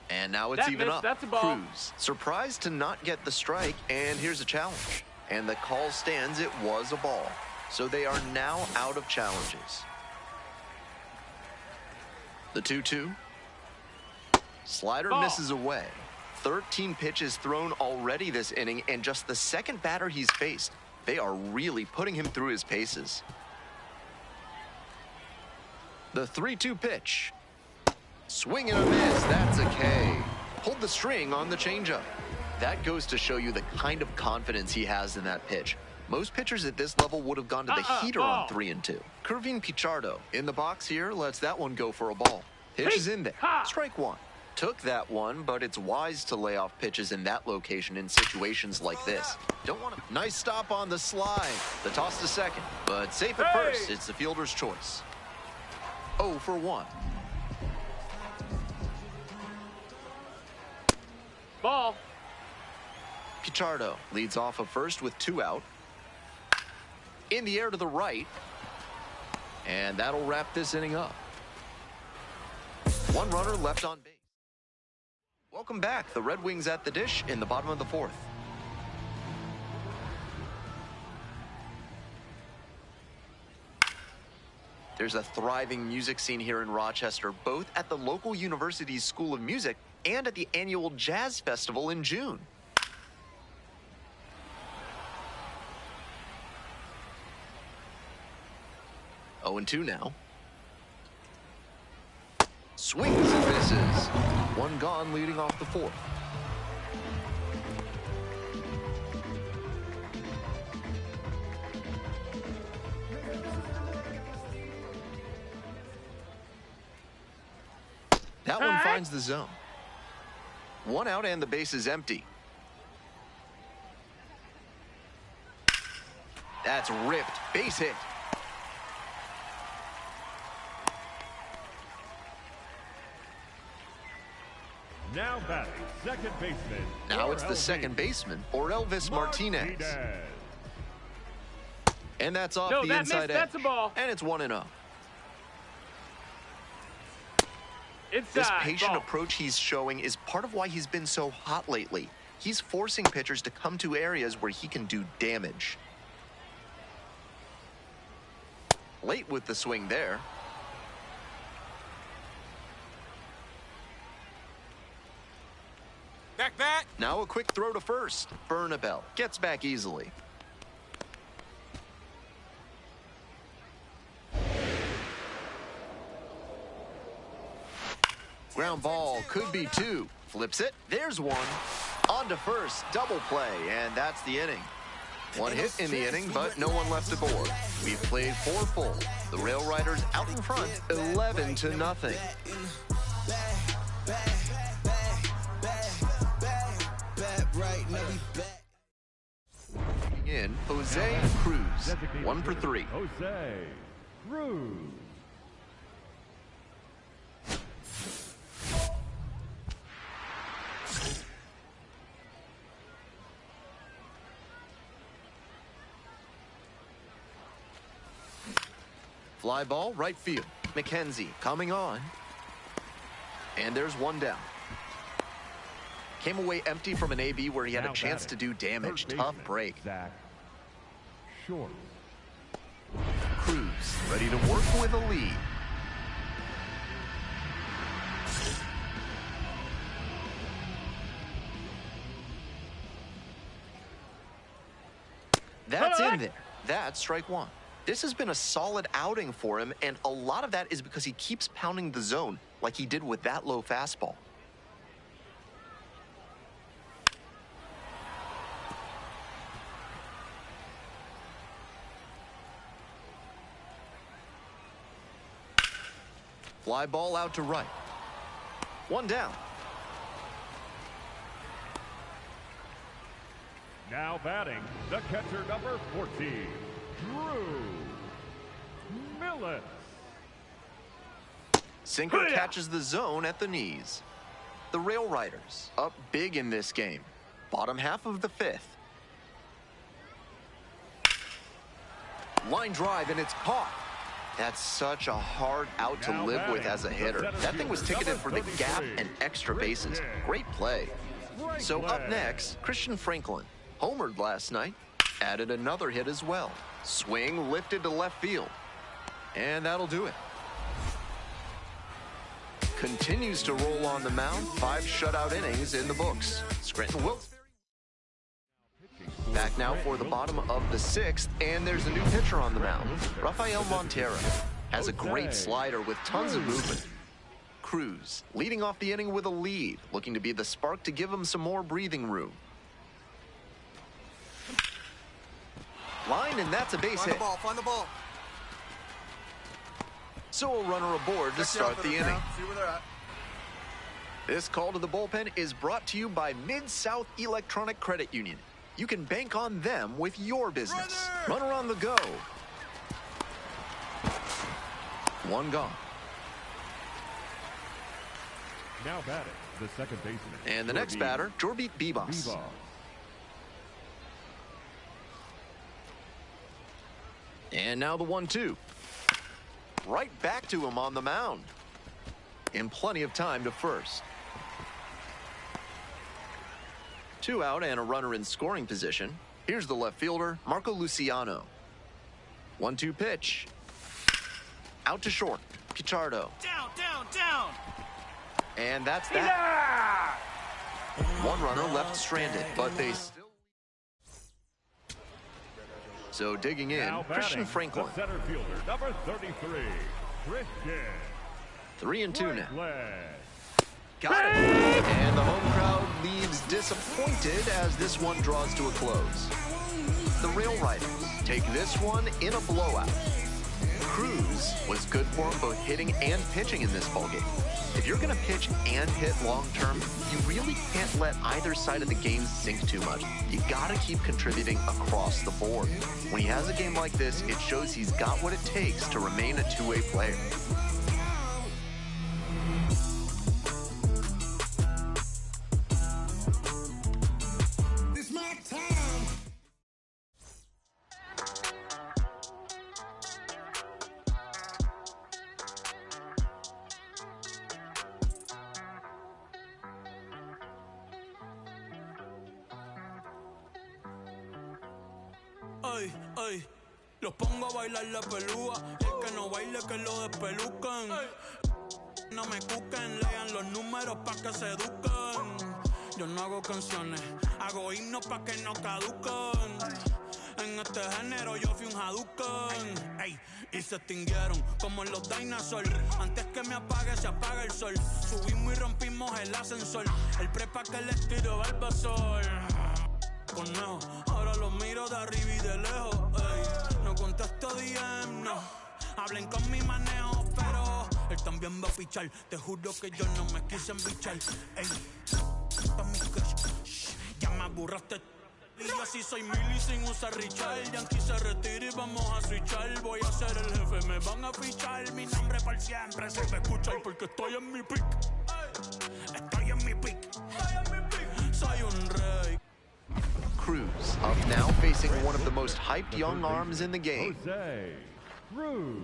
And now it's even up. That's a ball. Cruz, surprised to not get the strike, and here's a challenge. And the call stands, it was a ball. So they are now out of challenges. The 2-2. Slider Ball. misses away. 13 pitches thrown already this inning, and just the second batter he's faced. They are really putting him through his paces. The 3-2 pitch. Swing and a miss. That's a K. Pulled the string on the changeup. That goes to show you the kind of confidence he has in that pitch. Most pitchers at this level would have gone to the heater on 3-2. Kervin Pichardo in the box here lets that one go for a ball. Pitch is in there. Strike one. Took that one, but it's wise to lay off pitches in that location in situations like this. Don't want to. Nice stop on the slide. The toss to second, but safe at first. It's the fielder's choice. 0 for 1. Ball. Pichardo leads off of first with 2 out. In the air to the right. And that'll wrap this inning up. 1 runner left on base. Welcome back. The Red Wings at the dish in the bottom of the 4th. There's a thriving music scene here in Rochester, both at the local university's School of Music and at the annual Jazz Festival in June. Oh, 0-2 now. Swings and misses. 1 gone leading off the 4th. That one finds the zone. 1 out and the base is empty. That's ripped. Base hit. Now batting, second baseman. Now it's the second baseman, or Elvis Martinez. And that's off the inside edge. That's a ball. And it's 1-0. Inside. This patient ball. approach he's showing is part of why he's been so hot lately. He's forcing pitchers to come to areas where he can do damage. Late with the swing there. Back. Now a quick throw to first. Bernabel gets back easily. Ground ball could be 2. Flips it. There's 1. On to first. Double play. And that's the inning. 1 hit in the inning, but no one left aboard. We've played 4 full. The Rail Riders out in front, 11-0. In Jose Cruz, 1 for 3. Jose Cruz. Fly ball, right field. McKenzie coming on. And there's 1 down. Came away empty from an AB where he had a chance to do damage. Tough break. Zach Short. Cruz ready to work with a lead. That's in there. That's strike 1. This has been a solid outing for him, and a lot of that is because he keeps pounding the zone like he did with that low fastball. Fly ball out to right. 1 down. Now batting, the catcher number 14, Drew Millis. Sinker catches the zone at the knees. The Rail Riders up big in this game. Bottom half of the 5th. Line drive, and it's caught. That's such a hard out to live with as a hitter. That thing was ticketed for the gap and extra bases. Great play. So up next, Christian Franklin. Homered last night. Added another hit as well. Swing lifted to left field. And that'll do it. Continues to roll on the mound. 5 shutout innings in the books. Scranton Wilkes. Back now for the bottom of the 6th, and there's a new pitcher on the mound. Rafael Montero has a great slider with tons of movement. Cruz leading off the inning with a lead, looking to be the spark to give him some more breathing room. Line, and that's a base hit. Find the ball. So a runner aboard to start the inning. See where they're at. This call to the bullpen is brought to you by Mid-South Electronic Credit Union. You can bank on them with your business. Runner on the go. 1 gone. Now batting, the second baseman. And the next batter, Jorbit Bibas. And now the 1-2. Right back to him on the mound. And plenty of time to first. 2 out and a runner in scoring position. Here's the left fielder, Marco Luciano. 1-2 pitch. Out to short. Pichardo. Down. And that's that. 1 runner left stranded, but they still. So digging in, Now Christian batting, Franklin. the center fielder, number 33, Christian. 3-2 now. Leg. Got it. And the home crowd leaves disappointed as this one draws to a close. The Rail Riders take this one in a blowout. Cruz was good for him both hitting and pitching in this ballgame. If you're going to pitch and hit long-term, you really can't let either side of the game sink too much. You got to keep contributing across the board. When he has a game like this, it shows he's got what it takes to remain a two-way player. Ay, ay, los pongo a bailar la pelúa. Y el que no baile que lo despelucan. No me cuquen, lean los números pa' que se eduquen. Yo no hago canciones, hago himnos pa' que no caduquen. En este género yo fui un Hadouken. Ey, y se extinguieron como los dinosaurs. Antes que me apague, se apaga el sol. Subimos y rompimos el ascensor. El prepa que les tiro Barbasol. Conejo, ahora los miro de arriba y de lejos. Ey, no contesto DM, no. Hablen con mi manejo, pero él también va a fichar. Te juro que yo no me quise embichar. Ey, pa' mi crush. Shh, ya me aburraste. Y yo sí soy Milly sin usar Richard. Yankee se retira y vamos a switchar. Voy a ser el jefe, me van a fichar. Mi nombre por siempre se va a escuchar porque estoy en mi pick. Estoy en mi pick. Soy un rey. Cruz up now facing one of the most hyped young arms in the game. Jose Cruz.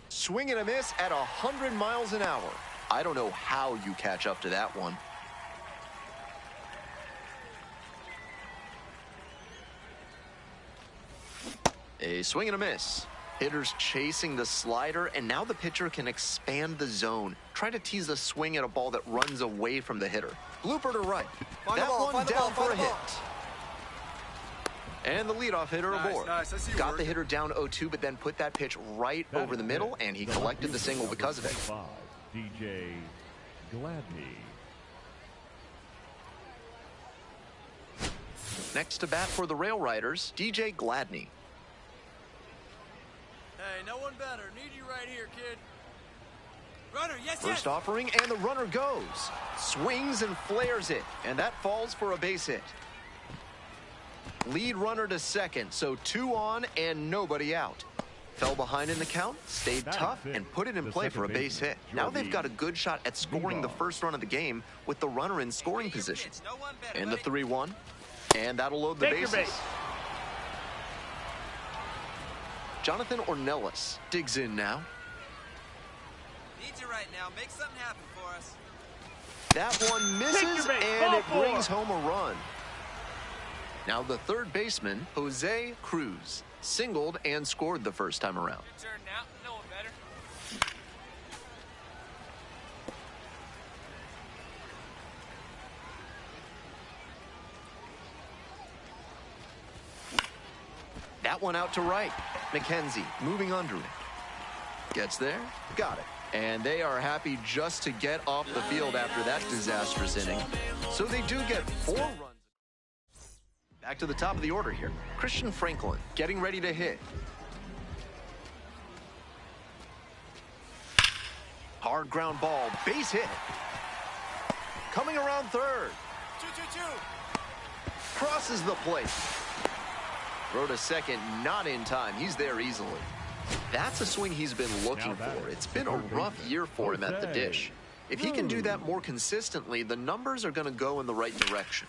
Swing and a miss at 100 miles an hour. I don't know how you catch up to that one. A swing and a miss. Hitters chasing the slider, and now the pitcher can expand the zone. Try to tease a swing at a ball that runs away from the hitter. Blooper to right. That one down for a hit. And the leadoff hitter aboard. Nice. Got the hitter down 0-2, but then put that pitch right over the middle, and he collected the single because of it. DJ Gladney. Next to bat for the Rail Riders, DJ Gladney. Hey, no one better. Need you right here, kid. Runner, yes, First offering, and the runner goes. Swings and flares it, and that falls for a base hit. Lead runner to second, so 2 on and nobody out. Fell behind in the count, stayed tough, and put it in play for a base hit. Now they've got a good shot at scoring the first run of the game with the runner in scoring position. And the 3-1, and that'll load the bases. Jonathan Ornelas digs in now. Need you right now. Make something happen for us. That one misses, and it brings home a run. Now the third baseman, Jose Cruz, singled and scored the first time around. Good turn now. No one better. That one out to right. McKenzie moving under it. Gets there, got it. And they are happy just to get off the field after that disastrous inning. So they do get 4 runs. Back to the top of the order here. Christian Franklin getting ready to hit. Hard ground ball, base hit. Coming around third. 2-2-2. Crosses the plate. Throw to second, not in time. He's there easily. That's a swing he's been looking for. It's been a rough year for him at the dish. If he can do that more consistently, the numbers are going to go in the right direction.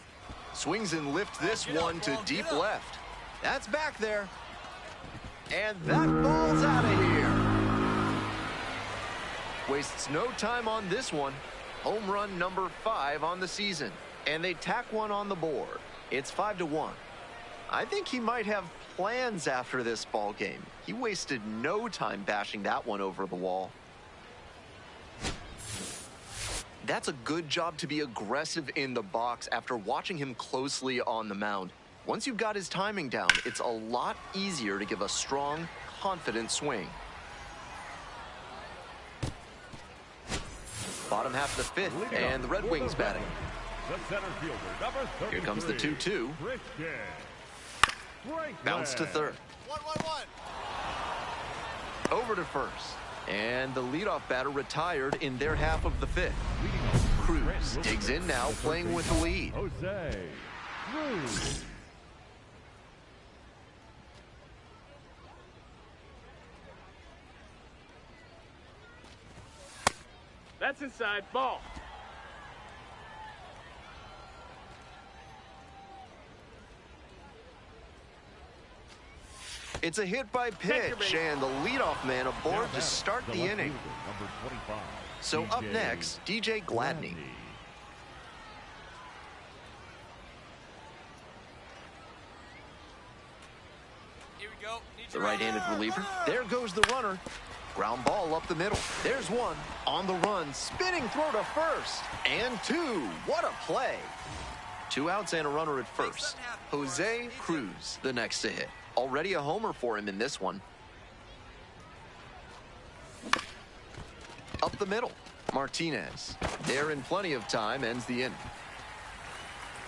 Swings and lifts this one to deep left. That's back there. And that ball's out of here. Wastes no time on this one. Home run number 5 on the season. And they tack one on the board. It's 5-1. I think he might have plans after this ball game. He wasted no time bashing that one over the wall. That's a good job to be aggressive in the box after watching him closely on the mound. Once you've got his timing down, it's a lot easier to give a strong, confident swing. Bottom half of the fifth, and the Red Wings batting. Here comes the 2-2. Bounce to third. 1-1-1. Over to first. And the leadoff batter retired in their half of the fifth. Cruz digs in now, playing with the lead. That's inside. Ball. It's a hit by pitch, and the leadoff man aboard to start the inning. So up next, DJ Gladney. Here we go. The right-handed reliever. There goes the runner. Ground ball up the middle. There's one. On the run. Spinning throw to first. And two. What a play. 2 outs and a runner at first. Jose Cruz, the next to hit. Already a homer for him in this one. Up the middle. Martinez. There in plenty of time. Ends the inning.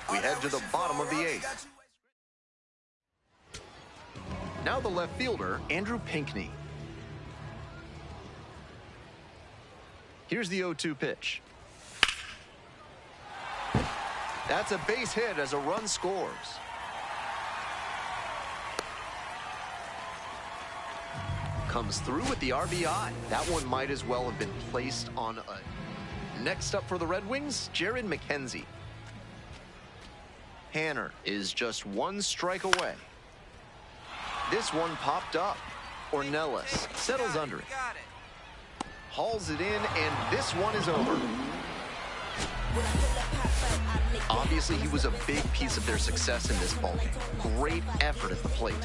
We head to the bottom of the 8th. Now the left fielder, Andrew Pinckney. Here's the 0-2 pitch. That's a base hit as a run scores. Comes through with the RBI. That one might as well have been placed on a... Next up for the Red Wings, Jared McKenzie. Hanner is just 1 strike away. This one popped up. Ornelas settles under it. Hauls it in, and this one is over. Obviously, he was a big piece of their success in this ballgame. Great effort at the plate.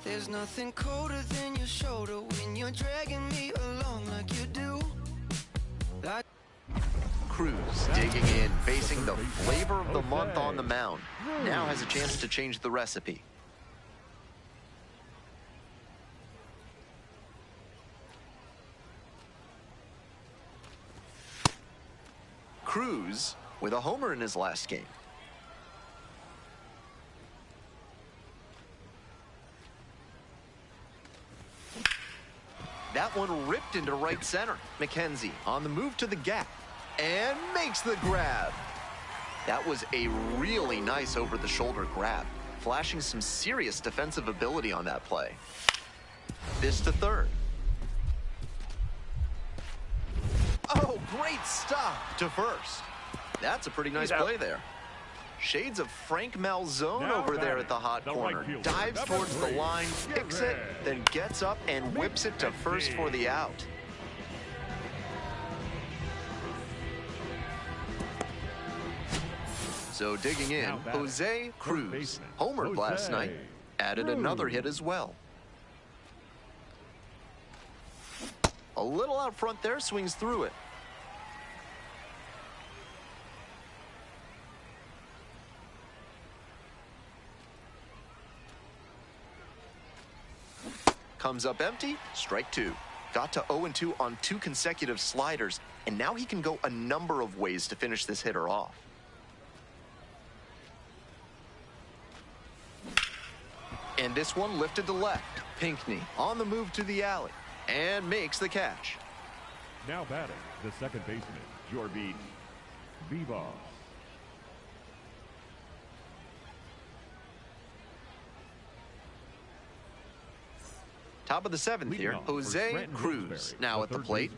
There's nothing colder than your shoulder when you're dragging me along like you do. Cruz digging in, facing the flavor of the month on the mound. Now has a chance to change the recipe. Cruz with a homer in his last game. That one ripped into right center. McKenzie on the move to the gap and makes the grab. That was a really nice over-the-shoulder grab, flashing some serious defensive ability on that play. This to third. Oh, great stop to first. That's a pretty nice play there. Shades of Frank Malzone over there at the hot corner. Dives towards the line, picks it, then gets up and whips it to first for the out. So digging in, Jose Cruz, homered last night, added another hit as well. A little out front there, swings through it. Comes up empty, strike 2. Got to 0-2 on 2 consecutive sliders, and now he can go a number of ways to finish this hitter off. And this one lifted to left. Pinckney on the move to the alley and makes the catch. Now batting, the second baseman, Jorby Vivas. Top of the 7th here, Jose Cruz now at the plate.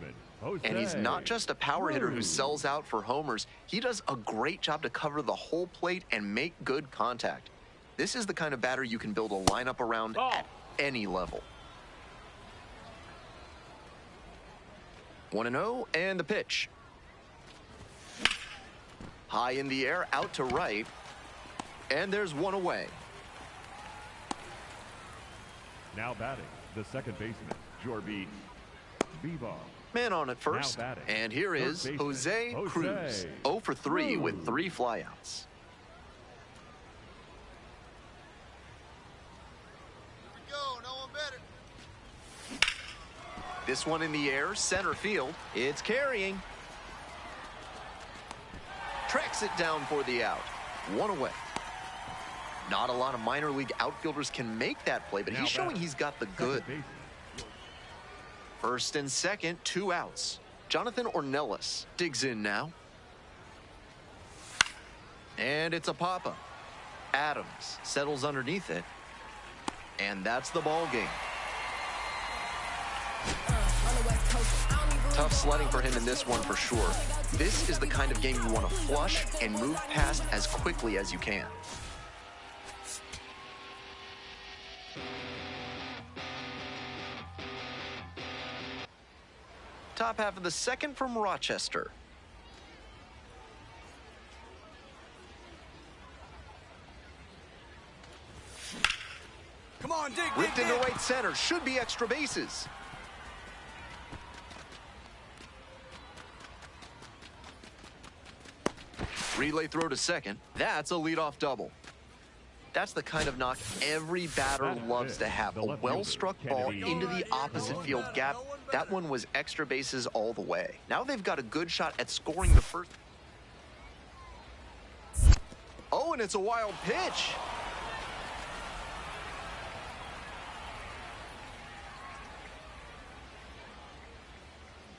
And he's not just a power hitter who sells out for homers. He does a great job to cover the whole plate and make good contact. This is the kind of batter you can build a lineup around at any level. 1-0, and the pitch. High in the air, out to right. And there's one away. Now batting, the second baseman, Jorby Viva. Man on at first. And here is Jose Cruz. 0 for 3 with 3 flyouts. This one in the air, center field. It's carrying. Tracks it down for the out. 1 away. Not a lot of minor league outfielders can make that play, but he's showing he's got the good. First and second, 2 outs. Jonathan Ornelas digs in now. And it's a pop-up. Adams settles underneath it. And that's the ball game. Tough sledding for him in this one for sure. This is the kind of game you want to flush and move past as quickly as you can. Top half of the second from Rochester. Come on, dig, Ripped into right center. Should be extra bases. Relay throw to second. That's a leadoff double. That's the kind of knock every batter loves to have. A well-struck ball into the opposite field gap. That one was extra bases all the way. Now they've got a good shot at scoring the first. Oh, and it's a wild pitch.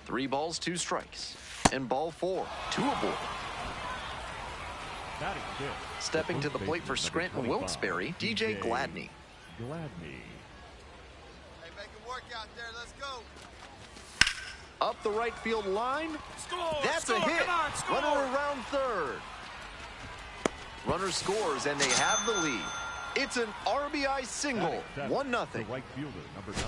Three balls, 2 strikes. And ball 4, 2 aboard. Stepping to the plate for Scranton Wilkes-Barre, DJ Gladney. Hey, make it work out there. Let's go. Up the right field line. Score, That's score, a hit. come on, score. Runner around third. Runner scores, and they have the lead. It's an RBI single. 1-0. Right fielder, number 9.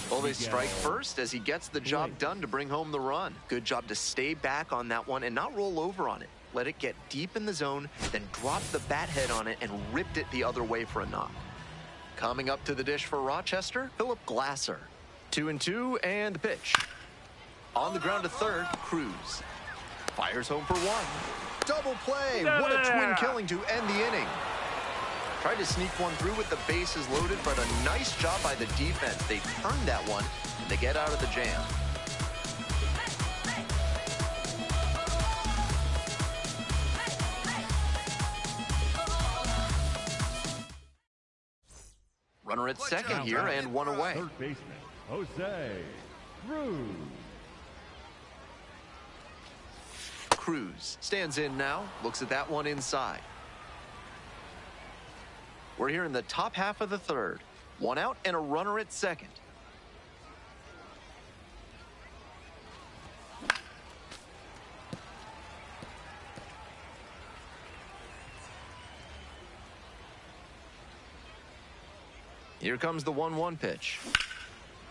Well, they strike first as he gets the job done to bring home the run. Good job to stay back on that one and not roll over on it. Let it get deep in the zone, then drop the bat head on it and ripped it the other way for a knock. Coming up to the dish for Rochester, Philip Glasser. 2-2 and the pitch. On the ground to third, Cruz. Fires home for 1. Double play. What a twin killing to end the inning. Tried to sneak one through with the bases loaded, but a nice job by the defense. They turned that one, and they get out of the jam. Runner at second here and 1 away. Third baseman, Jose Cruz. Cruz stands in now, looks at that one inside. We're here in the top half of the third. 1 out and a runner at second. Here comes the 1-1 pitch.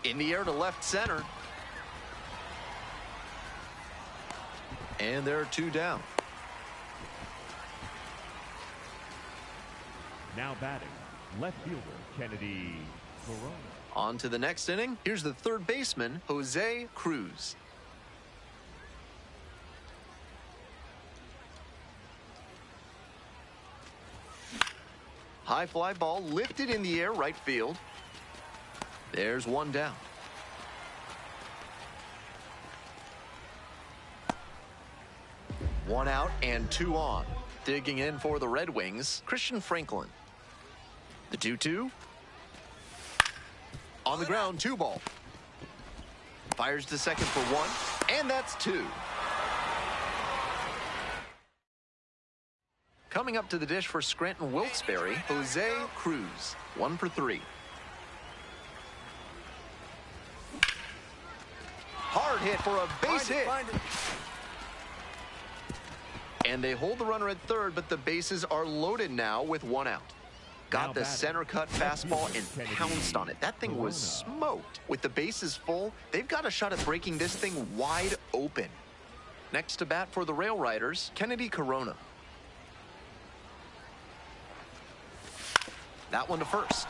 In the air to left center. And there are 2 down. Now batting, left fielder Kennedy Corona. On to the next inning. Here's the third baseman, Jose Cruz. High fly ball lifted in the air, right field. There's 1 down. One out and 2 on. Digging in for the Red Wings, Christian Franklin. The 2-2. On the ground, 2 ball. Fires to second for 1, and that's 2. Coming up to the dish for Scranton Wilkes-Barre, Jose Cruz. 1 for 3. Hard hit for a base hit. And they hold the runner at third, but the bases are loaded now with 1 out. Got the center cut fastball and pounced on it. That thing was smoked. With the bases full, they've got a shot at breaking this thing wide open. Next to bat for the Rail Riders, Kennedy Corona. That one to first.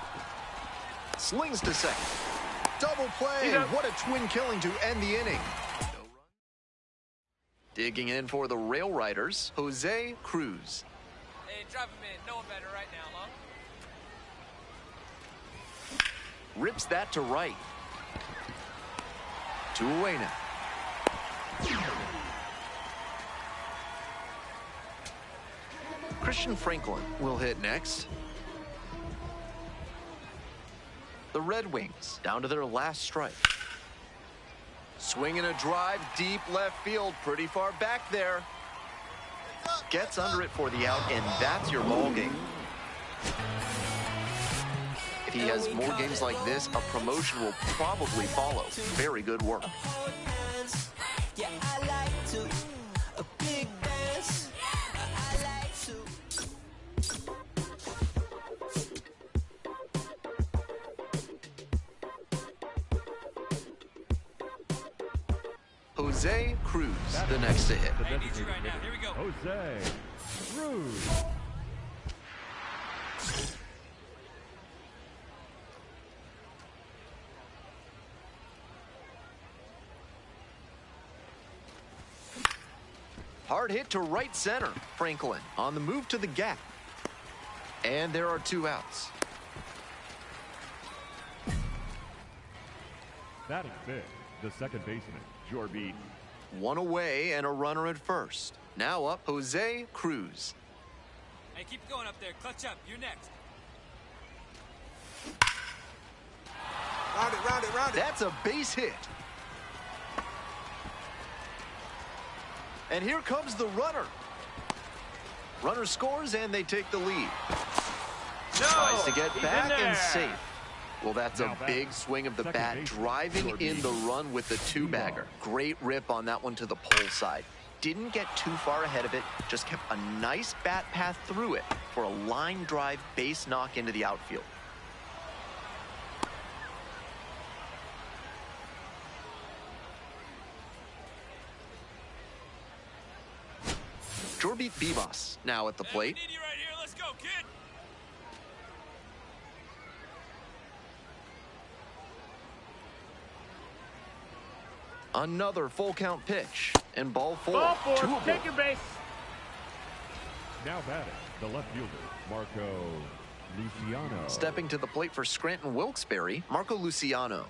Slings to second. Double play. What a twin killing to end the inning. Digging in for the Rail Riders, Jose Cruz. Hey, drive him in. No one better right now, huh? Rips that to right. 2 away now. Christian Franklin will hit next. The Red Wings down to their last strike. Swinging a drive deep left field, pretty far back there. Gets under it for the out, and that's your ball game. If he has more games like this, a promotion will probably follow. Very good work. Yeah, I like to. A big dance. I like to. Jose Cruz, the next to hit. I need you right now. Here we go. Jose Cruz. Hard hit to right center. Franklin on the move to the gap. And there are 2 outs. Batting fifth, the second baseman, Jorby. 1 away and a runner at first. Now up, Jose Cruz. Hey, keep going up there. Clutch up. You're next. Round it. That's a base hit. And here comes the runner. Runner scores and they take the lead. Tries to get back and safe. Well, that's a big swing of the bat, driving in the run with the 2-bagger. Great rip on that one to the pole side. Didn't get too far ahead of it, just kept a nice bat path through it for a line drive base knock into the outfield. Jorby Bibas now at the plate. Hey, we need you right here. Let's go, kid. Another full count pitch and ball 4. Ball 4. 2 aboard. Take your base. Now batting, the left fielder, Marco Luciano. Stepping to the plate for Scranton Wilkes-Barre, Marco Luciano.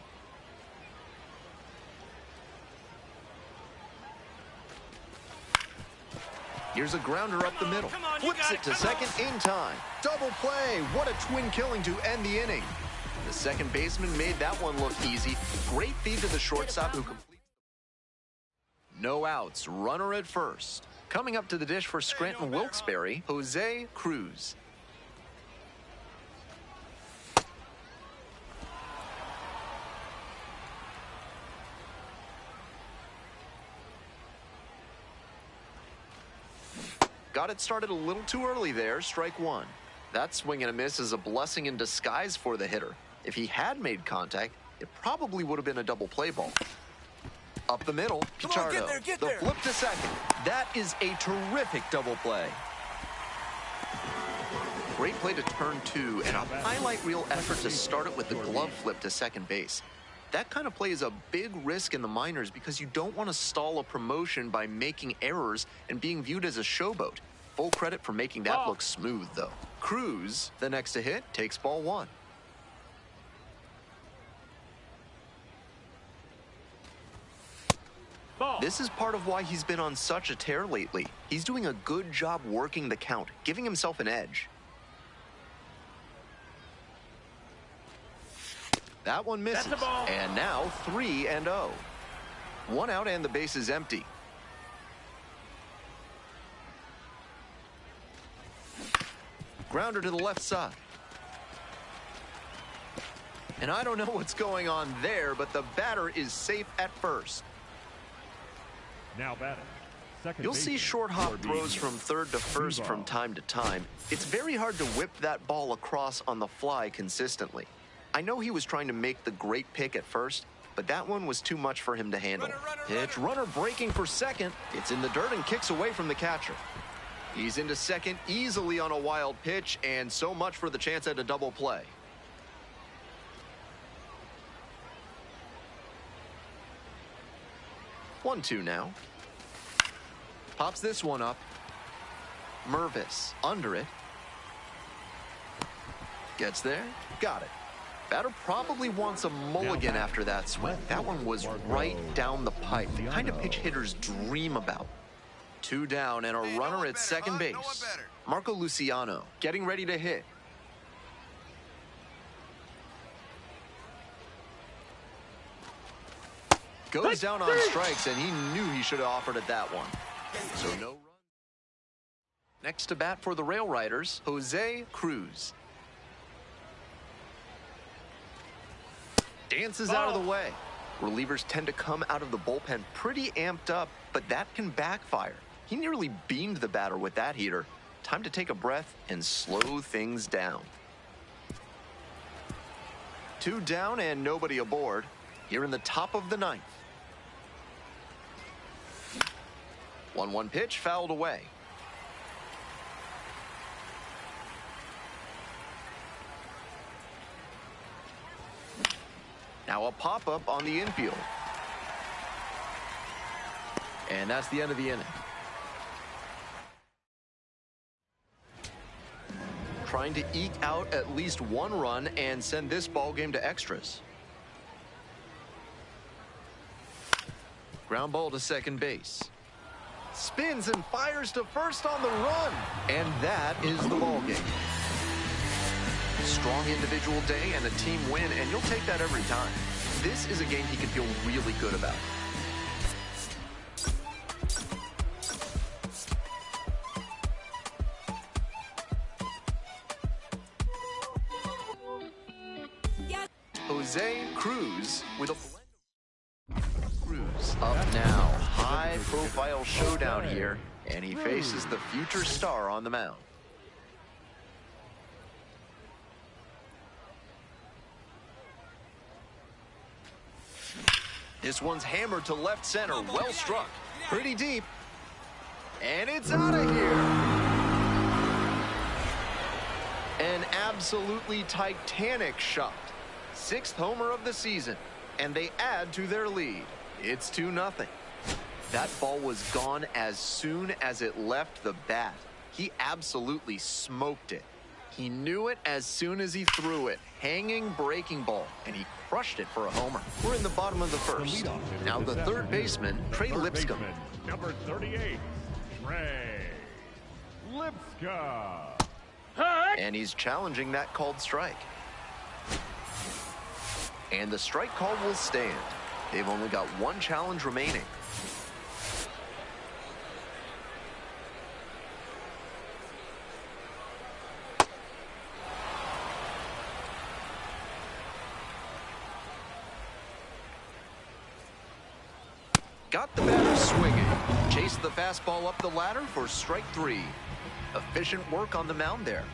Here's a grounder up the middle. Flips it to second in time. Double play. What a twin killing to end the inning. The second baseman made that one look easy. Great feed to the shortstop who completes. No outs. Runner at first. Coming up to the dish for Scranton Wilkes-Barre, Jose Cruz. Got it started a little too early there. Strike 1. That swing and a miss is a blessing in disguise for the hitter. If he had made contact, it probably would have been a double play ball. Up the middle, Pichardo. The flip to second. That is a terrific double play. Great play to turn 2 and a highlight reel effort to start it with the glove flip to second base. That kind of play is a big risk in the minors because you don't want to stall a promotion by making errors and being viewed as a showboat. Full credit for making that look smooth, though. Cruz, the next to hit, takes ball 1. This is part of why he's been on such a tear lately. He's doing a good job working the count, giving himself an edge. That one misses. And now 3-0. 1 out and the base is empty. Grounder to the left side. And I don't know what's going on there, but the batter is safe at first. Now batting. You'll see short hop throws from third to first from time to time. It's very hard to whip that ball across on the fly consistently. I know he was trying to make the great pick at first, but that one was too much for him to handle. Pitch, runner breaking for second. It's in the dirt and kicks away from the catcher. He's into second easily on a wild pitch, and so much for the chance at a double play. 1-2 now. Pops this one up. Mervis under it. Gets there. Got it. Batter probably wants a mulligan after that swing. That one was right down the pipe. The kind of pitch hitters dream about. 2 down and a runner at second base. Marco Luciano getting ready to hit. Goes down on strikes, and he knew he should have offered at that one. So no run. Next to bat for the Rail Riders, Jose Cruz. Dances out of the way. Relievers tend to come out of the bullpen pretty amped up, but that can backfire. He nearly beamed the batter with that heater. Time to take a breath and slow things down. 2 down and nobody aboard. Here in the top of the 9th. 1-1 pitch fouled away. Now a pop-up on the infield. And that's the end of the inning. Trying to eke out at least 1 run and send this ball game to extras. Ground ball to second base. Spins and fires to first on the run. And that is the ball game. Strong individual day and a team win, and you'll take that every time. This is a game he can feel really good about. Jose Cruz with a blend. Cruz up now. High-profile showdown here, and he faces the future star on the mound. This one's hammered to left center. Well struck. Pretty deep. And it's out of here. An absolutely titanic shot. 6th homer of the season. And they add to their lead. It's 2-0. That ball was gone as soon as it left the bat. He absolutely smoked it. He knew it as soon as he threw it. Hanging breaking ball, and he crushed it for a homer. We're in the bottom of the 1st. Now the third baseman, Trey Lipscomb. Number 38, Trey Lipscomb. And he's challenging that called strike. And the strike call will stand. They've only got 1 challenge remaining. Got the batter swinging. Chased the fastball up the ladder for strike 3. Efficient work on the mound there.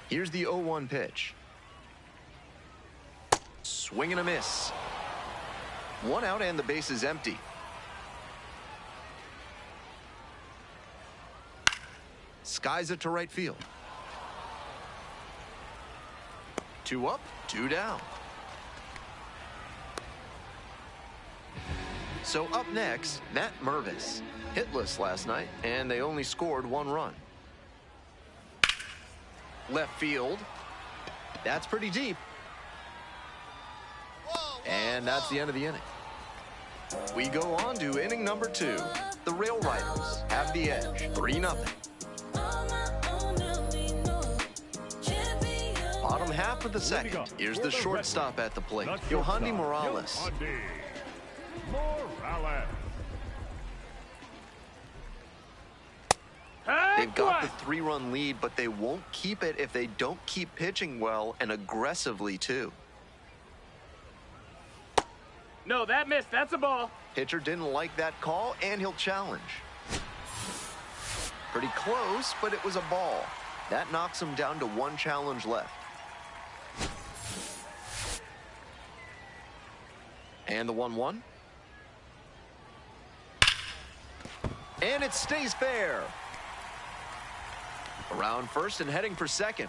Here's the 0-1 pitch. Swing and a miss. 1 out and the base is empty. Skies it to right field. 2 up, 2 down. So up next, Matt Mervis. Hitless last night, and they only scored 1 run. Left field. That's pretty deep. And that's the end of the inning. We go on to inning number 2. The Rail Riders have the edge, 3-0. Bottom half of the 2nd. Here's the shortstop at the plate, Yohandy Morales. They've got the 3-run lead, but they won't keep it if they don't keep pitching well and aggressively, too. No, that missed. That's a ball. Pitcher didn't like that call, and he'll challenge. Pretty close, but it was a ball. That knocks him down to 1 challenge left. And the 1-1. And it stays fair. Around first and heading for second.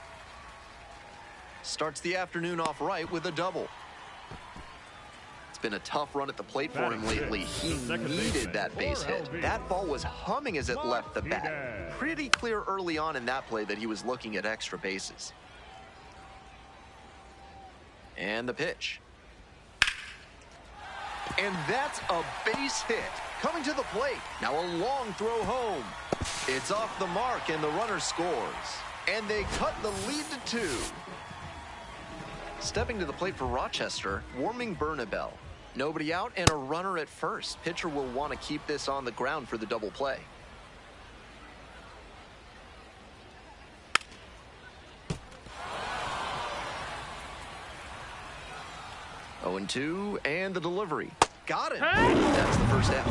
Starts the afternoon off right with a double. It's been a tough run at the plate for him lately. He needed that base hit. That ball was humming as it left the bat. Pretty clear early on in that play that he was looking at extra bases. And the pitch. And that's a base hit. Coming to the plate. Now a long throw home. It's off the mark and the runner scores. And they cut the lead to 2. Stepping to the plate for Rochester, warming Bernabel. Nobody out and a runner at first. Pitcher will want to keep this on the ground for the double play. Oh, 0-2, and the delivery. Got it. That's the first out.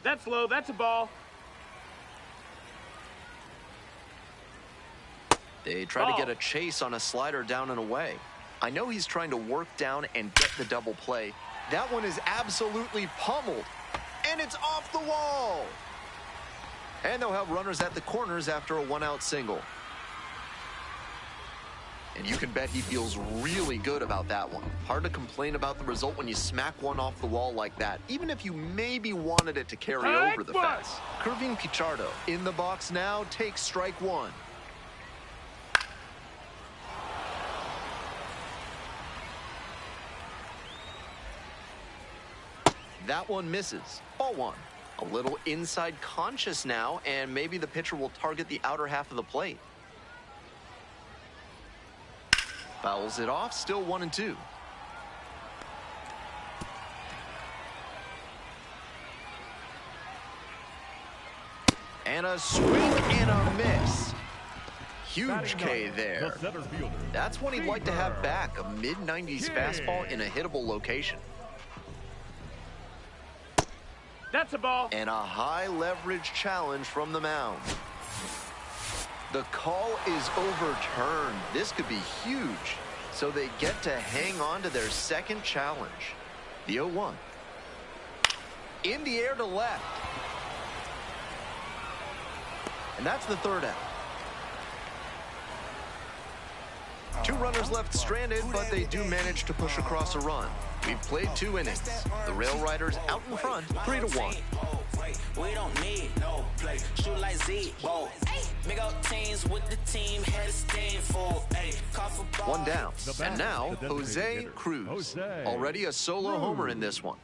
That's low. That's a ball. They try to get a chase on a slider down and away. I know he's trying to work down and get the double play. That one is absolutely pummeled. And it's off the wall. And they'll have runners at the corners after a one-out single. And you can bet he feels really good about that one. Hard to complain about the result when you smack one off the wall like that, even if you maybe wanted it to carry over the fence. Kervin Pichardo in the box now takes strike 1. That one misses. Ball 1. A little inside conscious now, and maybe the pitcher will target the outer half of the plate. Fouls it off, still 1-2. And a swing and a miss. Huge K there. That's what he'd like to have back, a mid-90s fastball in a hittable location. That's a ball. And a high leverage challenge from the mound. The call is overturned. This could be huge. So they get to hang on to their second challenge. The 0-1. In the air to left. And that's the third out. 2 runners left stranded, but they do manage to push across a run. We've played 2 innings. The Rail Riders out in front, 3-1. We don't need no play. Shoot like Z-Bo. Big old teams with the team, head of steam for. One down. And now, Jose Cruz. Already a solo homer in this one.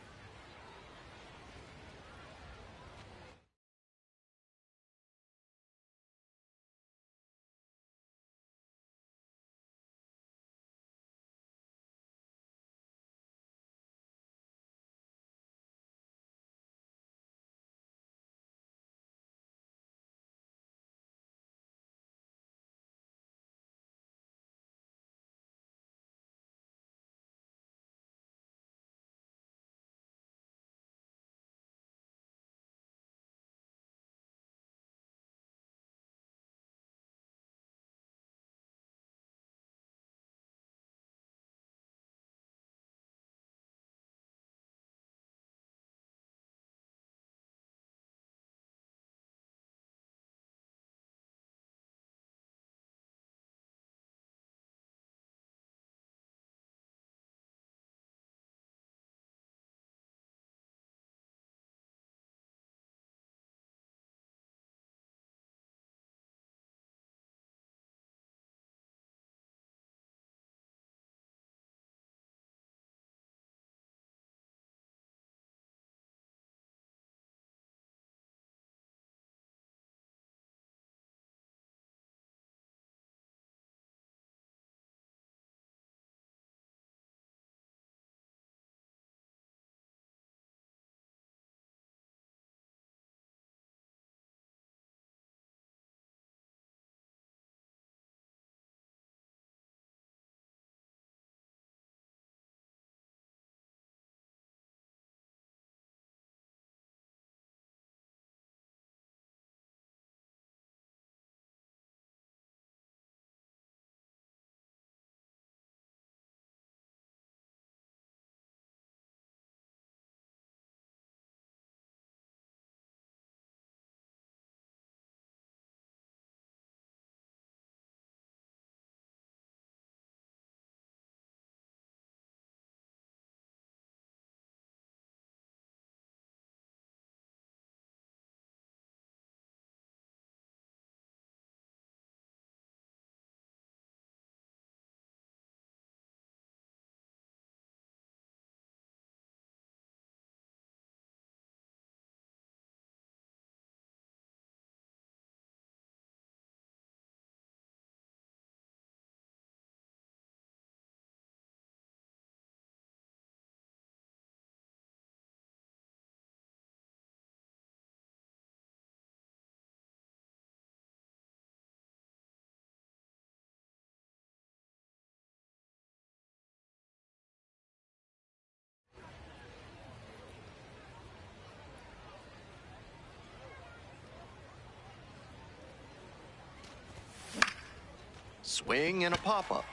Swing and a pop-up.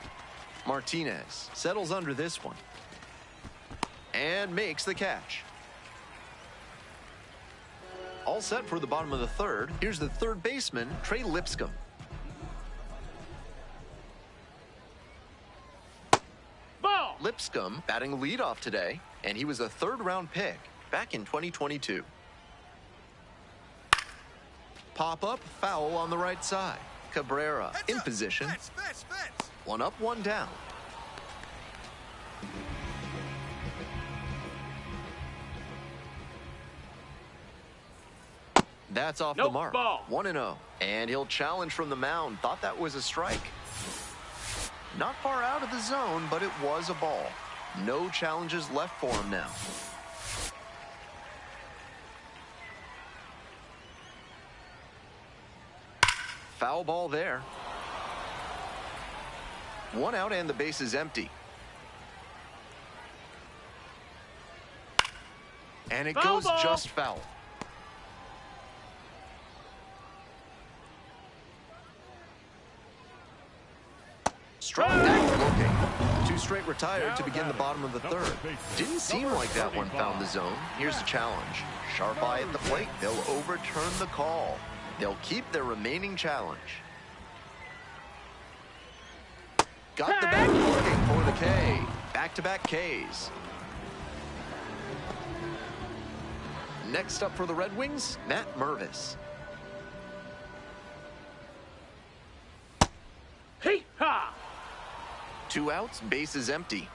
Martinez settles under this one and makes the catch. All set for the bottom of the third. Here's the third baseman, Trey Lipscomb. Ball! Lipscomb batting leadoff today, and he was a third-round pick back in 2022. Pop-up, foul on the right side. Cabrera in position. One up, one down. That's off the mark. Ball. 1-0. And he'll challenge from the mound. Thought that was a strike. Not far out of the zone, but it was a ball. No challenges left for him now. Foul ball there. One out and the base is empty. And it goes just foul. Struck out looking. Two straight retired to begin the bottom of the third. Didn't seem like that one found the zone. Here's the challenge. Sharp eye at the plate. They'll overturn the call. They'll keep their remaining challenge. Got the bat looking for the K. Back-to-back Ks. Next up for the Red Wings, Matt Mervis. Hey-ha! Two outs, base is empty.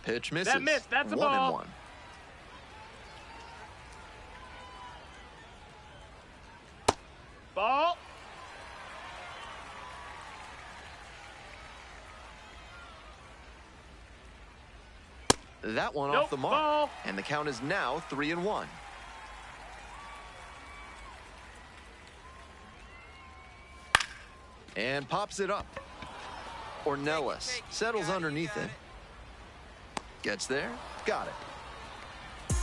Pitch misses. That missed, that's a 1 ball. and 1. Ball. That one off the mark. Ball. And the count is now 3 and 1. And pops it up. Ornelas settles underneath it. Gets there. Got it.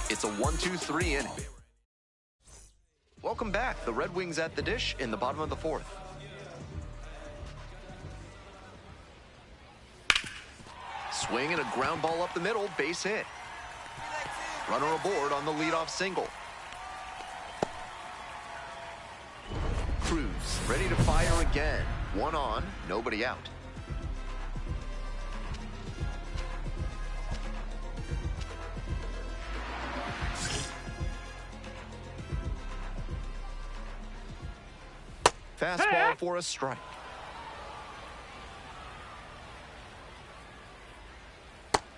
It's a 1-2-3 inning. Welcome back. The Red Wings at the dish in the bottom of the fourth. Swing and a ground ball up the middle. Base hit. Runner aboard on the leadoff single. Cruz ready to fire again. One on, nobody out. Fastball for a strike.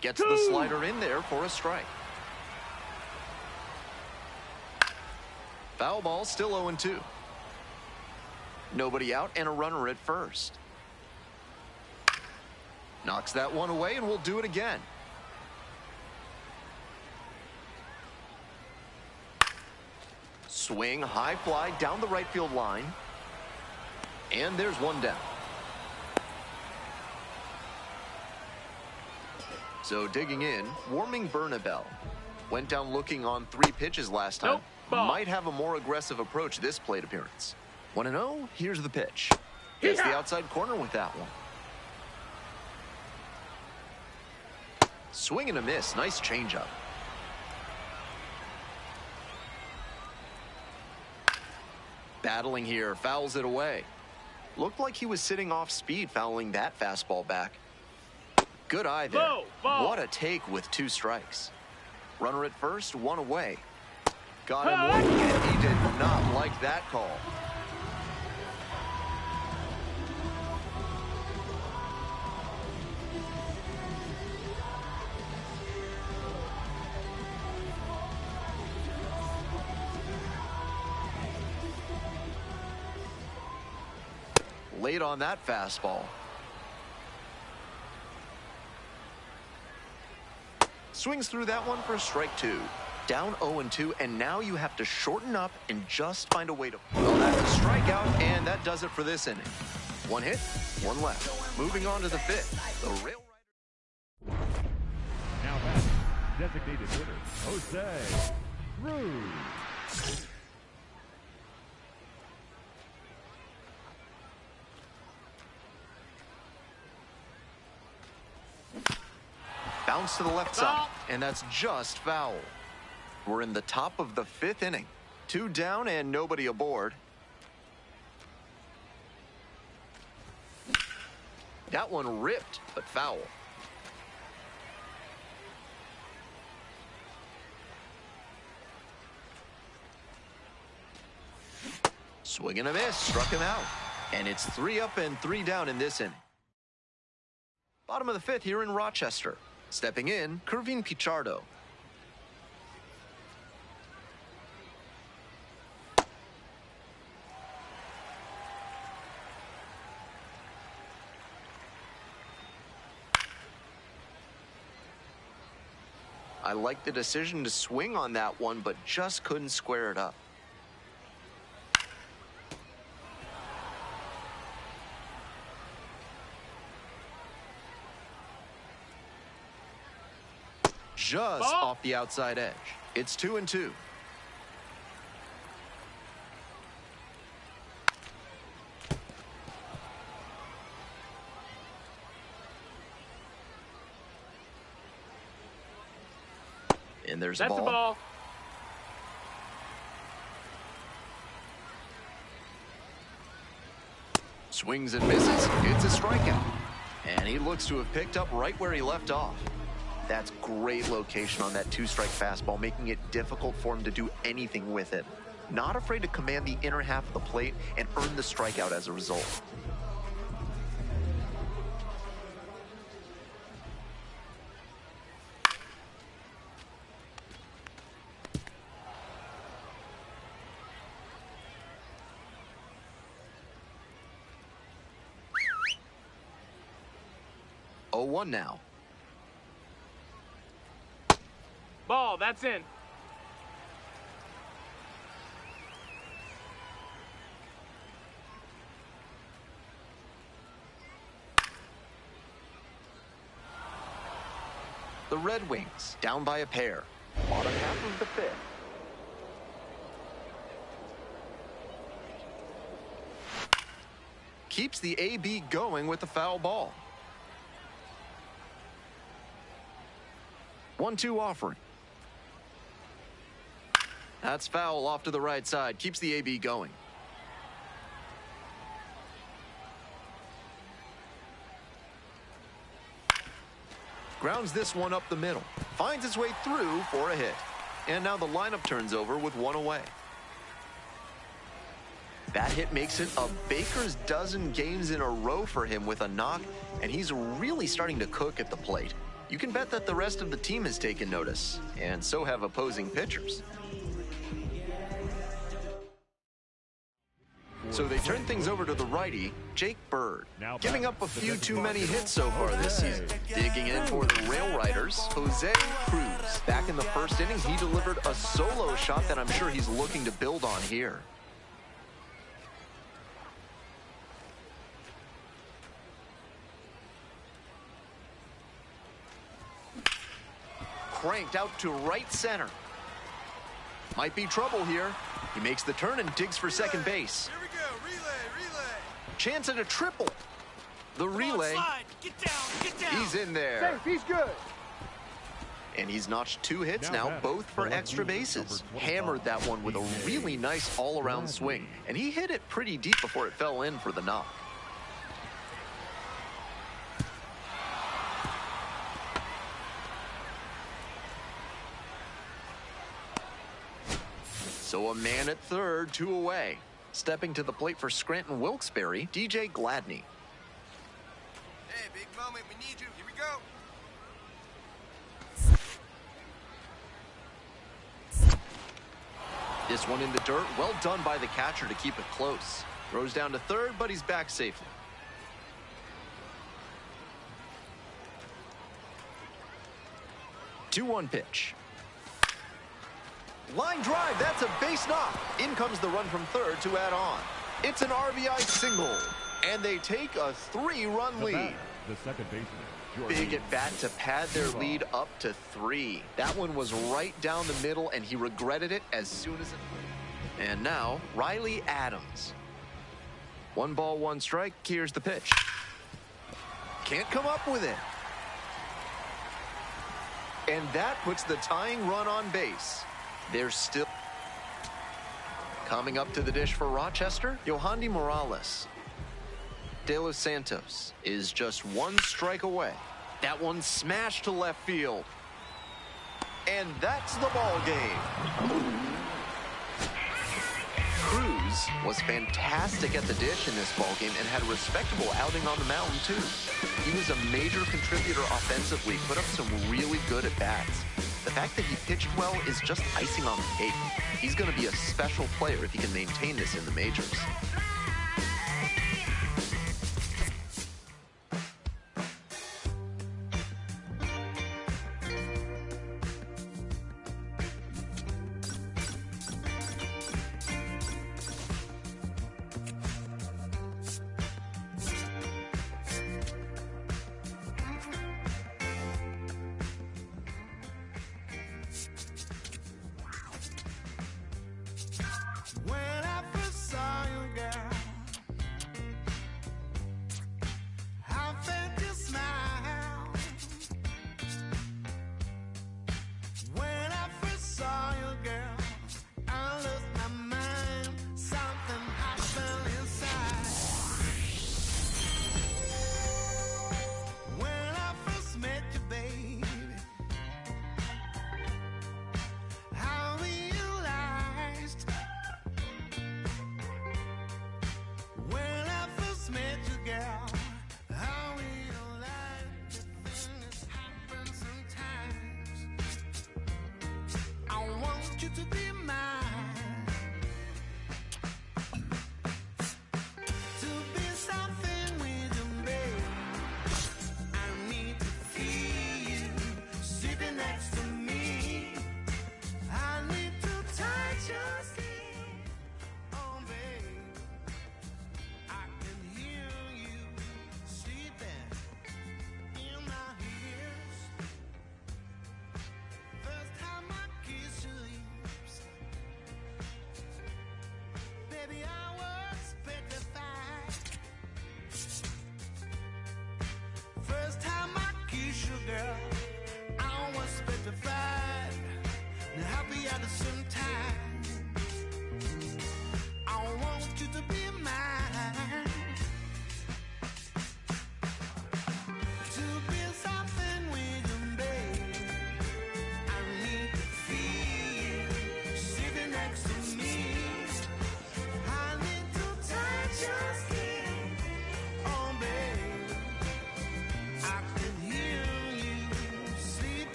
Gets the slider in there for a strike. Foul ball, still 0-2. Nobody out and a runner at first. Knocks that one away and we'll do it again. Swing, high fly down the right field line. And there's one down. So digging in, warming Bernabel. Went down looking on 3 pitches last time. Might have a more aggressive approach this plate appearance. 1-0, here's the pitch. Gets the outside corner with that one. Swing and a miss, nice changeup. Battling here, fouls it away. Looked like he was sitting off speed fouling that fastball back. Good eye there. What a take with 2 strikes. Runner at first, 1 away. Got him looking, and he did not like that call. Late on that fastball. Swings through that one for strike 2. Down 0-2, and now you have to shorten up and just find a way to... Well, that's a strikeout, and that does it for this inning. 1 hit, 1 left. Moving on to the 5th. The Rail Rider. Now back, designated hitter, Jose Cruz. Bounce to the left side, and that's just foul. We're in the top of the 5th inning. 2 down and nobody aboard. That one ripped, but foul. Swing and a miss, struck him out. And it's 3 up and 3 down in this inning. Bottom of the 5th here in Rochester. Stepping in, Kervin Pichardo. I like the decision to swing on that one, but just couldn't square it up. Just off the outside edge. It's 2-2. And there's a ball. Swings and misses. It's a strikeout. And he looks to have picked up right where he left off. That's great location on that 2-strike fastball, making it difficult for him to do anything with it. Not afraid to command the inner half of the plate and earn the strikeout as a result. Oh, 1 now. Ball, that's in. The Red Wings down by a pair. Bottom half of the 5th. Keeps the AB going with the foul ball. 1-2 offering. That's foul off to the right side. Keeps the AB going. Grounds this one up the middle. Finds its way through for a hit. And now the lineup turns over with 1 away. That hit makes it a baker's dozen games in a row for him with a knock, and he's really starting to cook at the plate. You can bet that the rest of the team has taken notice, and so have opposing pitchers. So they turn things over to the righty, Jake Bird, giving up a few too many hits so far this season. Digging in for the Rail Riders, Jose Cruz. Back in the 1st inning, he delivered a solo shot that I'm sure he's looking to build on here. Cranked out to right center. Might be trouble here. He makes the turn and digs for second base. Here we go. Relay. Chance at a triple. The relay. Get down. He's in there. Safe, he's good. And he's notched 2 hits now, both for extra bases. Hammered that one with a really nice all-around swing. And he hit it pretty deep before it fell in for the knock. So a man at third, 2 away. Stepping to the plate for Scranton Wilkes-Barre, DJ Gladney. Hey, big moment. We need you. Here we go. This one in the dirt. Well done by the catcher to keep it close. Throws down to third, but he's back safely. Two-one pitch. Line drive, that's a base knock. In comes the run from third to add on. It's an RBI single, and they take a 3-run lead. The second baseman. Big at bat to pad their lead up to 3. That one was right down the middle, and he regretted it as soon as it... And now, Riley Adams. 1 ball, 1 strike. Here's the pitch. Can't come up with it. And that puts the tying run on base. There's still... Coming up to the dish for Rochester, Yohandy Morales. De Los Santos is just one strike away. That one smashed to left field. And that's the ball game. Cruz was fantastic at the dish in this ballgame and had a respectable outing on the mound, too. He was a major contributor offensively, put up some really good at-bats. The fact that he pitched well is just icing on the cake. He's going to be a special player if he can maintain this in the majors.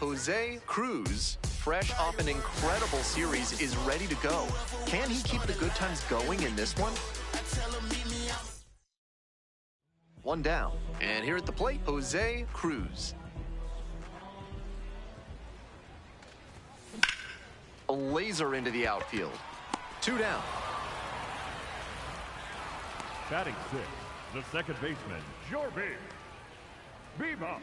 Jose Cruz, fresh off an incredible series, is ready to go. Can he keep the good times going in this one? One down. And here at the plate, Jose Cruz. A laser into the outfield. Two down. Batting sixth, the second baseman, Jorby Bebop.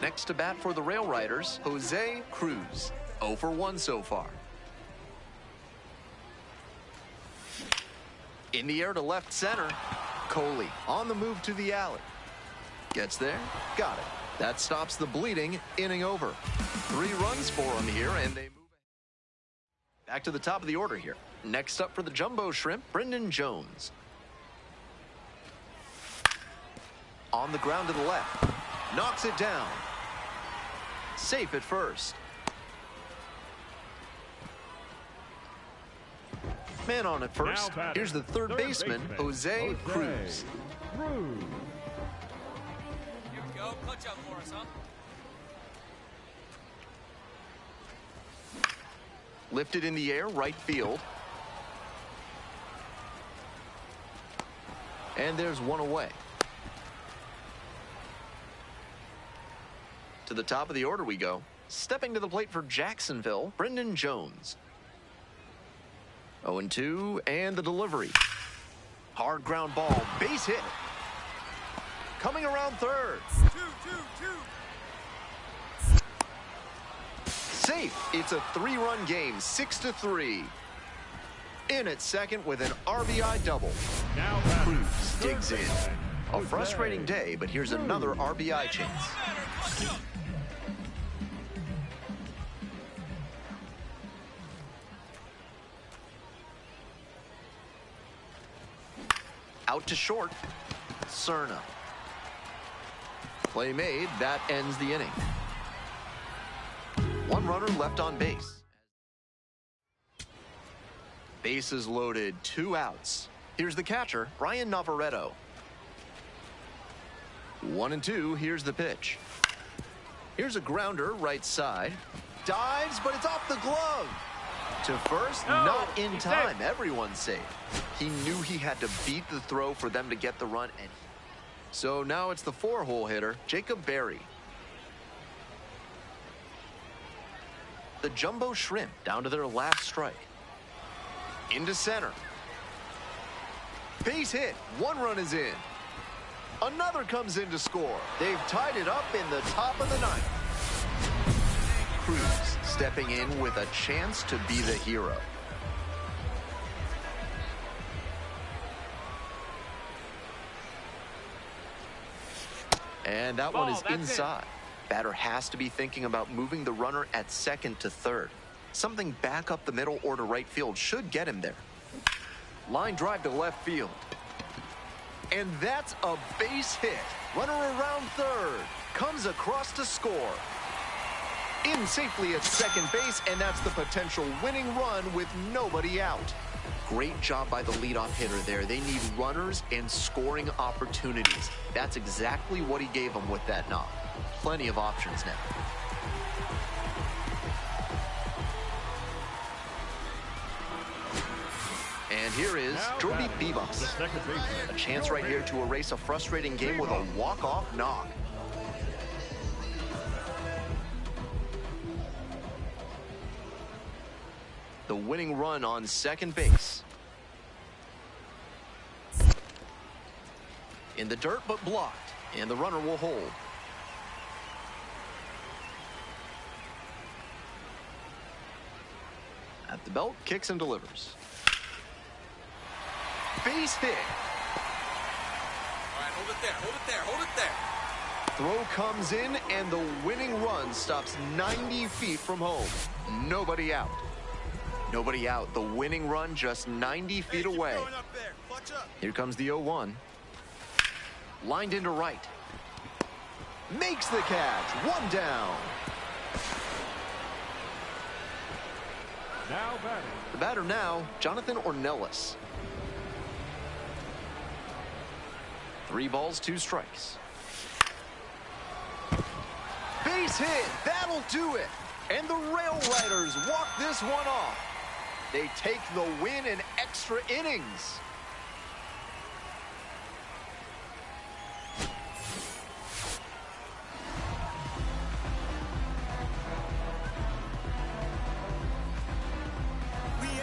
Next to bat for the Rail Riders, Jose Cruz. 0 for 1 so far. In the air to left center. Coley on the move to the alley. Gets there. Got it. That stops the bleeding. Inning over. 3 runs for him here, and they move back to the top of the order here. Next up for the Jumbo Shrimp, Brendan Jones. On the ground to the left. Knocks it down. Safe at first. Man on at first. Here's the third baseman, Jose Cruz. Here we go. Clutch up for us, huh? Lifted in the air, right field. And there's one away. To the top of the order we go. Stepping to the plate for Jacksonville, Brendan Jones. 0-2, and the delivery. Hard ground ball, base hit. Coming around third. Safe. It's a 3-run game, 6-3. In at second with an RBI double. Now Cruz digs in. A frustrating day, but here's another RBI chance. Out to short. Cerna. Play made. That ends the inning. One runner left on base. Bases loaded, 2 outs. Here's the catcher, Brian Navarretto. 1-2, here's the pitch. Here's a grounder, right side. Dives, but it's off the glove. To first, not in time. Everyone's safe. He knew he had to beat the throw for them to get the run. And so now it's the 4-hole hitter, Jacob Berry. The Jumbo Shrimp down to their last strike. Into center. Base hit. 1 run is in. Another comes in to score. They've tied it up in the top of the 9th. Cruz stepping in with a chance to be the hero. And that one is inside. Batter has to be thinking about moving the runner at second to third. Something back up the middle or to right field should get him there. Line drive to left field. And that's a base hit. Runner around third. Comes across to score. In safely at second base, and that's the potential winning run with nobody out. Great job by the leadoff hitter there. They need runners and scoring opportunities. That's exactly what he gave them with that knock. Plenty of options now. And here is Jordy Vivas. A chance right here to erase a frustrating game with a walk-off knock. The winning run on second base. In the dirt, but blocked. And the runner will hold. At the belt, kicks and delivers. Base hit. All right, hold it there, hold it there, hold it there. Throw comes in, and the winning run stops 90 feet from home. Nobody out. Nobody out. The winning run just 90 feet away. Here comes the 0-1. Lined into right. Makes the catch. 1 down. Now batting. The batter now, Jonathan Ornelas. 3 balls, 2 strikes. Base hit. That'll do it. And the Rail Riders walk this one off. They take the win in extra innings.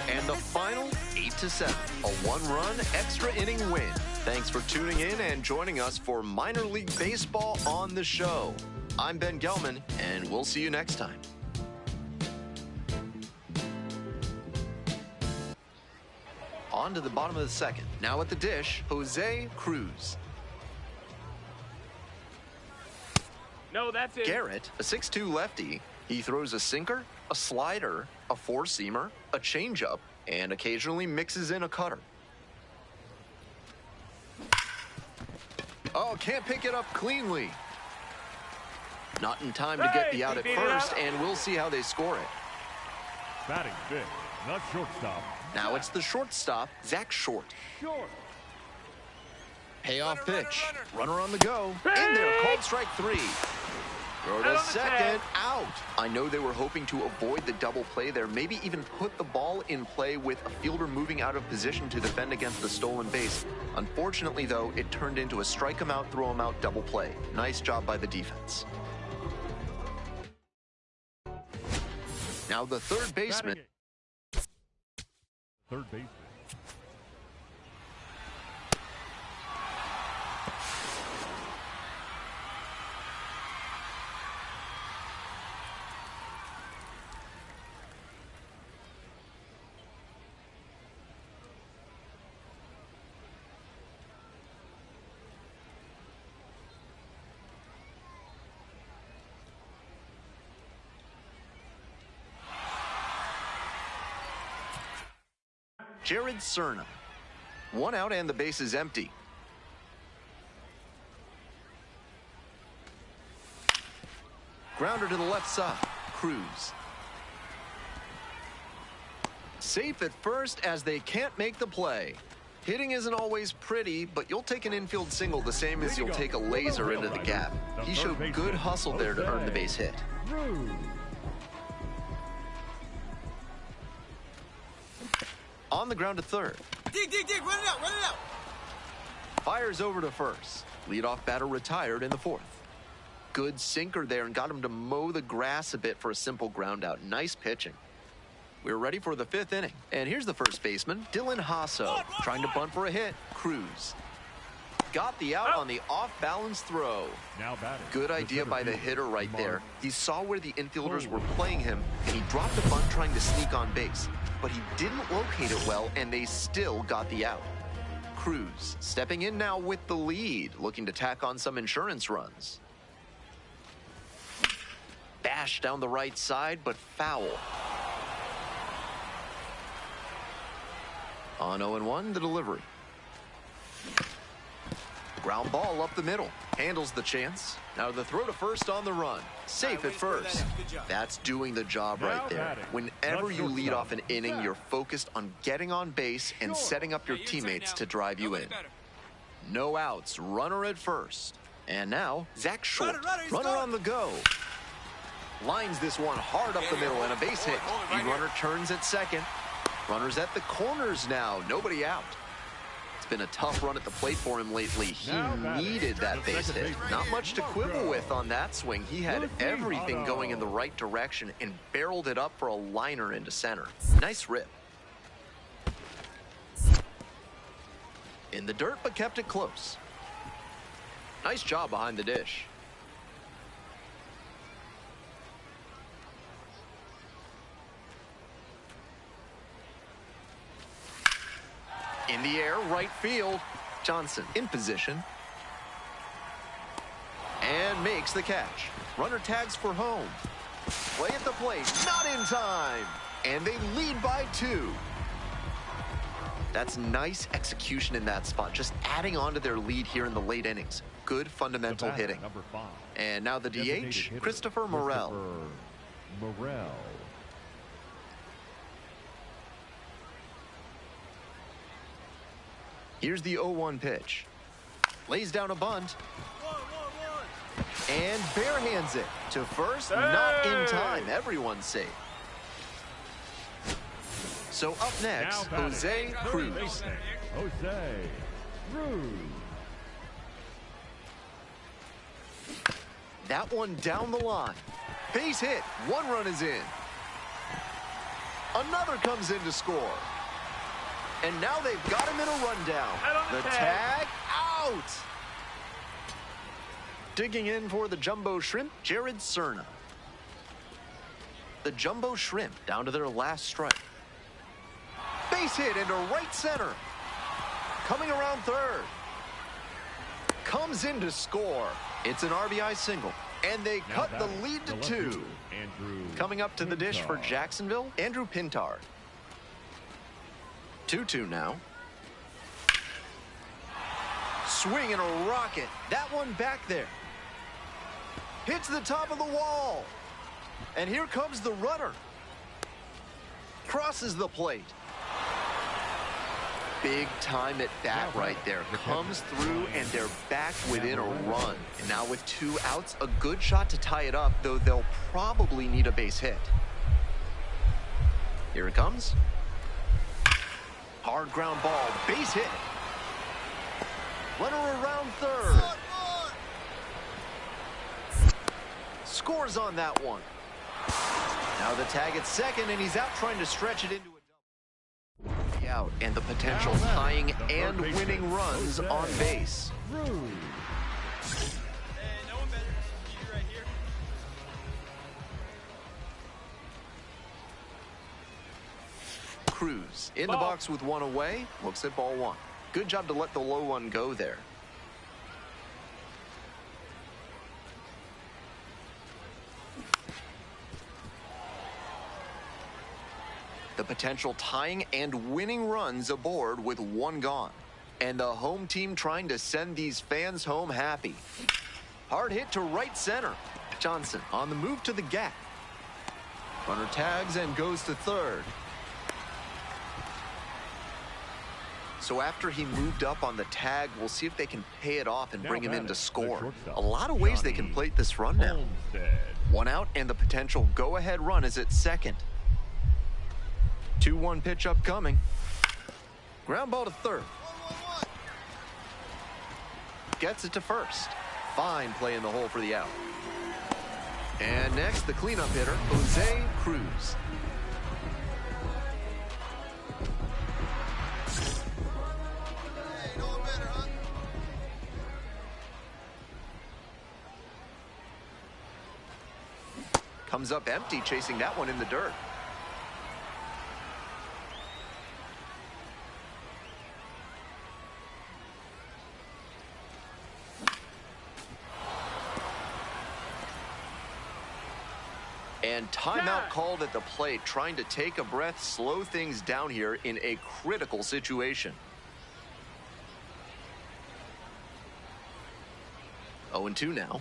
And the final 8-7, a 1-run extra inning win. Thanks for tuning in and joining us for Minor League Baseball on the show. I'm Ben Gelman, and we'll see you next time. On to the bottom of the second. Now at the dish, Jose Cruz. No, that's it. Garrett, a 6'2 lefty. He throws a sinker, a slider, a 4-seamer, a changeup, and occasionally mixes in a cutter. Oh, can't pick it up cleanly. Not in time to get the out at first, and we'll see how they score it. Batting fifth, the shortstop. Now it's the shortstop, Zach Short. Payoff pitch. Runner on the go. In there, called strike 3. Throw to second, out. I know they were hoping to avoid the double play there, maybe even put the ball in play with a fielder moving out of position to defend against the stolen base. Unfortunately, though, it turned into a strike him out, throw him out double play. Nice job by the defense. Now the third baseman. Third baseman. Jared Cerna. One out and the base is empty. Grounder to the left side. Cruz. Safe at first as they can't make the play. Hitting isn't always pretty, but you'll take an infield single the same as you'll take a laser into the gap. He showed good hustle there to earn the base hit. On the ground to third. Dig, run it out. Fires over to first. Leadoff batter retired in the fourth. Good sinker there and got him to mow the grass a bit for a simple ground out. Nice pitching. We're ready for the fifth inning. And here's the first baseman, Dylan Hasso, trying to bunt for a hit. Cruz. Got the out on the off-balance throw. Now batting. Good idea by the hitter right there. He saw where the infielders were playing him, and he dropped a bunt trying to sneak on base. But he didn't locate it well, and they still got the out. Cruz stepping in now with the lead, looking to tack on some insurance runs. Bash down the right side, but foul. On 0-1, the delivery. Ground ball up the middle. Handles the chance. Now the throw to first on the run. Safe at first. That's doing the job right there. Whenever you lead off an inning, you're focused on getting on base and setting up your teammates to drive you in. No outs. Runner at first. And now, Zach Short. Runner on the go. Lines this one hard up the middle and a base hit. The runner turns at second. Runners at the corners now. Nobody out. Been a tough run at the plate for him lately. He needed that base hit. Not much to quibble with on that swing. He had everything going in the right direction and barreled it up for a liner into center. Nice rip. In the dirt, but kept it close. Nice job behind the dish. In the air, right field. Johnson in position. And makes the catch. Runner tags for home. Play at the plate. Not in time. And they lead by 2. That's nice execution in that spot. Just adding on to their lead here in the late innings. Good fundamental hitting. And now the DH, Christopher Morel. Here's the 0-1 pitch. Lays down a bunt. And barehands it to first. Not in time. Everyone's safe. So up next, Jose Cruz. That one down the line. Base hit. 1 run is in. Another comes in to score. And now they've got him in a rundown. The tag out. Digging in for the Jumbo Shrimp, Jared Cerna. The Jumbo Shrimp down to their last strike. Base hit into right center. Coming around third. Comes in to score. It's an RBI single. And they cut the lead to 2. Coming up to the dish for Jacksonville, Andrew Pintar. 2-2 now. Swing and a rocket. That one back there. Hits the top of the wall. And here comes the runner. Crosses the plate. Big time at bat right there. Comes through and they're back within a run. And now with 2 outs, a good shot to tie it up, though they'll probably need a base hit. Here it comes. Hard ground ball, base hit. Runner around third. Scores on that one. Now the tag at second, and he's out trying to stretch it into a double. Out, and the potential tying and winning runs on base. Hey, no one better. You right here. Cruz in the box with 1 away. Looks at ball 1. Good job to let the low one go there. The potential tying and winning runs aboard with 1 gone. And the home team trying to send these fans home happy. Hard hit to right center. Johnson on the move to the gap. Runner tags and goes to third. So after he moved up on the tag, we'll see if they can pay it off and bring him in to score. A lot of ways they can plate this run now. 1 out, and the potential go-ahead run is at second. 2-1 pitch upcoming. Ground ball to third. Gets it to first. Fine play in the hole for the out. And next, the cleanup hitter, Jose Cruz. Comes up empty, chasing that one in the dirt. And timeout called at the plate, trying to take a breath, slow things down here in a critical situation. 0-2 now.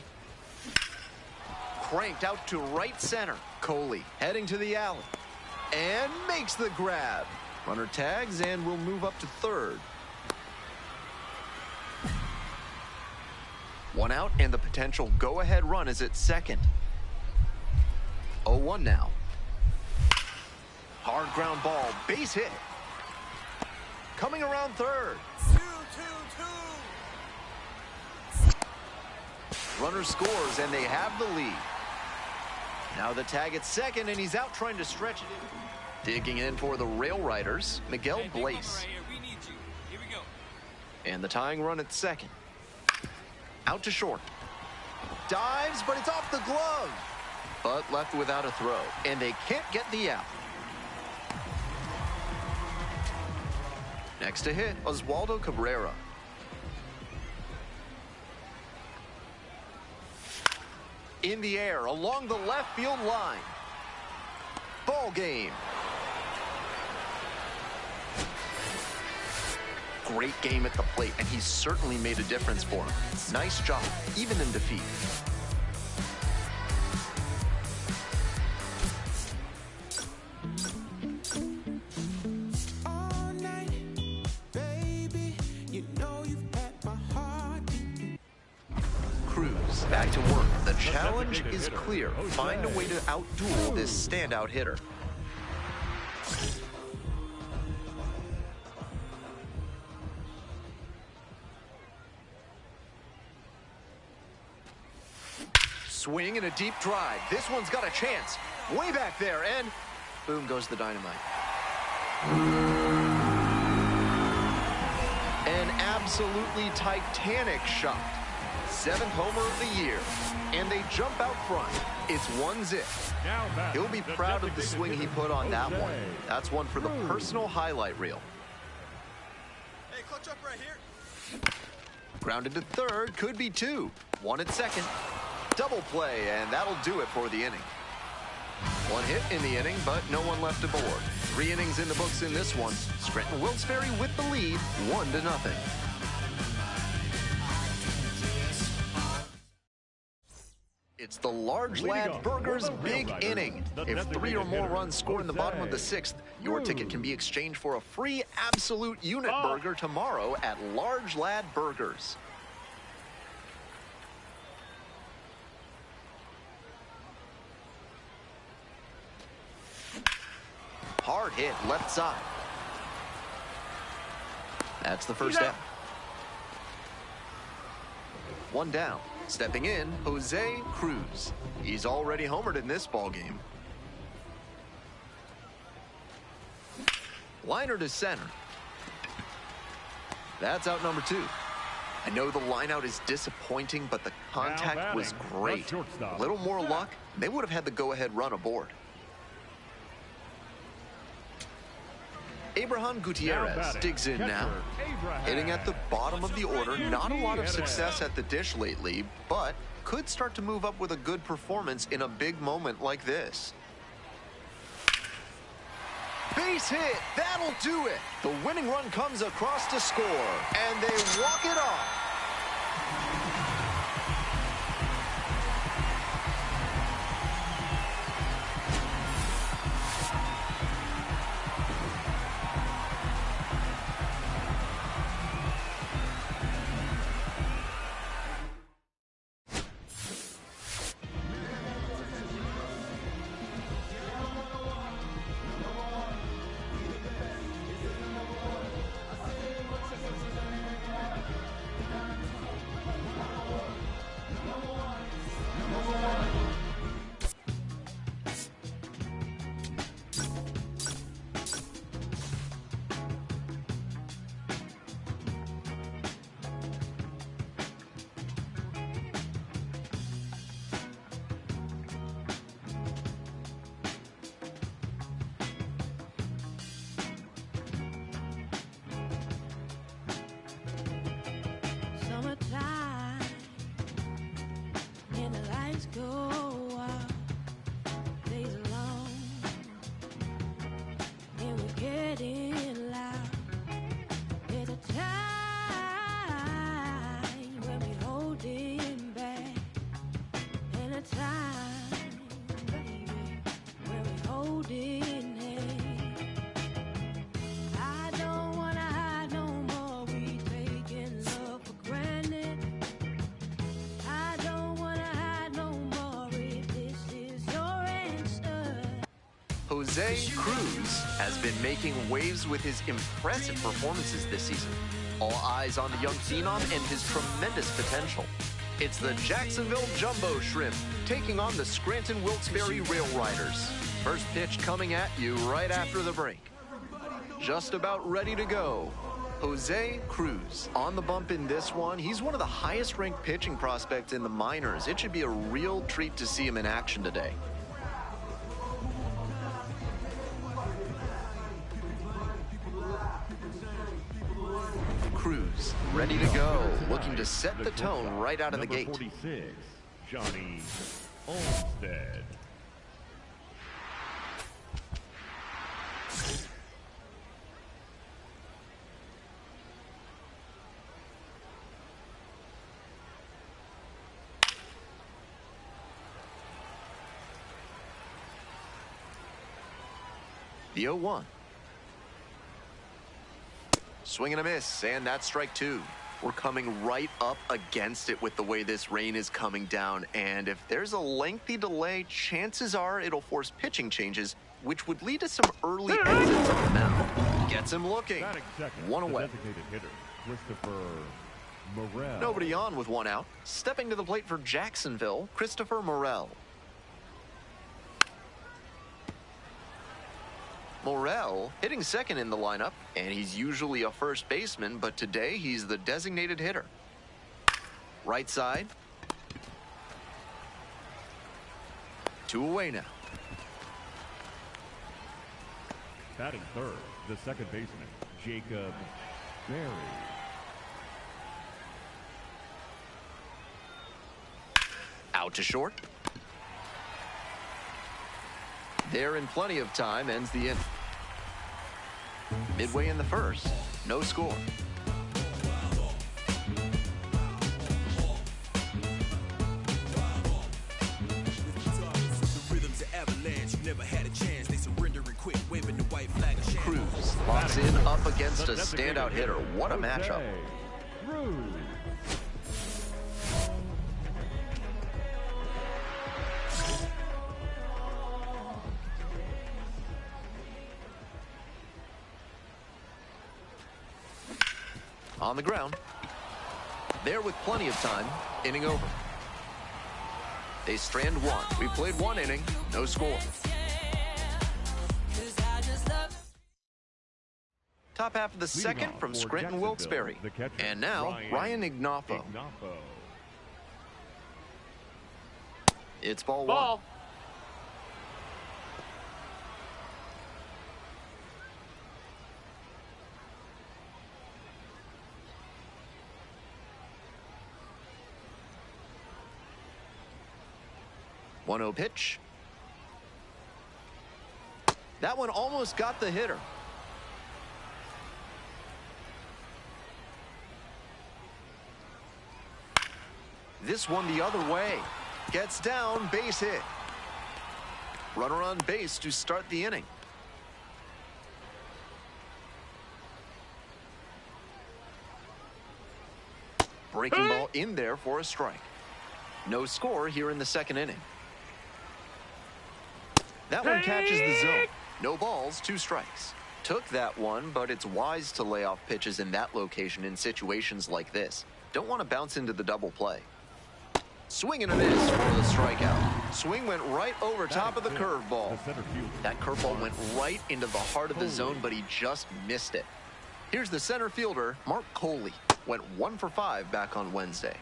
Cranked out to right center. Coley heading to the alley. And makes the grab. Runner tags and will move up to third. 1 out, and the potential go-ahead run is at second. 0-1 now. Hard ground ball, base hit. Coming around third. 2-2-2. Runner scores, and they have the lead. Now the tag at second, and he's out trying to stretch it in. Digging in for the Rail Riders, Miguel Blaze. Right here. We need you. Here we go. And the tying run at second. Out to short. Dives, but it's off the glove. But left without a throw, and they can't get the out. Next to hit, Oswaldo Cabrera. In the air, along the left field line. Ball game. Great game at the plate, and he's certainly made a difference for him. Nice job, even in defeat. Back to work. The challenge is clear. Find a way to outduel this standout hitter. Swing and a deep drive. This one's got a chance. Way back there, and boom goes the dynamite. An absolutely titanic shot. 7th homer of the year, and they jump out front. It's 1-0. He'll be proud of the swing he put on that one. That's one for the personal highlight reel. Hey, clutch up right here. Grounded to third, could be 2. 1 at second. Double play, and that'll do it for the inning. 1 hit in the inning, but no one left aboard. 3 innings in the books in this one. Scranton Wilkes-Barre with the lead, 1-0. It's the Large Lad Burgers Big Inning. If 3 or more runs scored in the bottom of the 6th, your ticket can be exchanged for a free absolute unit burger tomorrow at Large Lad Burgers. Hard hit left side. That's the first out. 1 down. Stepping in, Jose Cruz. He's already homered in this ballgame. Liner to center. That's out number 2. I know the lineout is disappointing, but the contact was great. A little more luck, they would have had the go-ahead run aboard. Abraham Gutierrez digs in now. Hitting at the bottom of the order, not a lot of success at the dish lately, but could start to move up with a good performance in a big moment like this. Base hit, that'll do it. The winning run comes across to score, and they walk it off. Jose Cruz has been making waves with his impressive performances this season. All eyes on the young phenom and his tremendous potential. It's the Jacksonville Jumbo Shrimp taking on the Scranton Wilkes-Barre Rail Riders. First pitch coming at you right after the break. Just about ready to go. Jose Cruz on the bump in this one. He's one of the highest ranked pitching prospects in the minors. It should be a real treat to see him in action today. Cruz ready to go, looking to set the tone right out of the gate. 46, Johnny Olmstead. The 0-1. Swing and a miss, and that's strike 2. We're coming right up against it with the way this rain is coming down, and if there's a lengthy delay, chances are it'll force pitching changes, which would lead to some early exits on the mound. Gets him looking. 1 away. Designated hitter, Christopher Morel. Nobody on with 1 out. Stepping to the plate for Jacksonville, Christopher Morel. Morel hitting second in the lineup, and he's usually a first baseman, but today he's the designated hitter. Right side. 2 away now. Batting third, the second baseman, Jacob Berry. Out to short. There in plenty of time, ends the inning. Midway in the first, no score. walks in up against a standout hitter. What a matchup. On the ground. There with plenty of time. Inning over. They strand one. We played one inning. No score. Top half of the second from Scranton Wilkes-Barre. And now, Ryan Ignoffo. It's ball one. 1-0 pitch. That one almost got the hitter. This one the other way. Gets down, base hit. Runner on base to start the inning. Breaking ball in there for a strike. No score here in the second inning. That one catches the zone. No balls, 2 strikes. Took that one, but it's wise to lay off pitches in that location in situations like this. Don't want to bounce into the double play. Swing and a miss for the strikeout. Swing went right over top of the curveball. That curveball went right into the heart of the zone, but he just missed it. Here's the center fielder, Mark Coley. Went 1 for 5 back on Wednesday.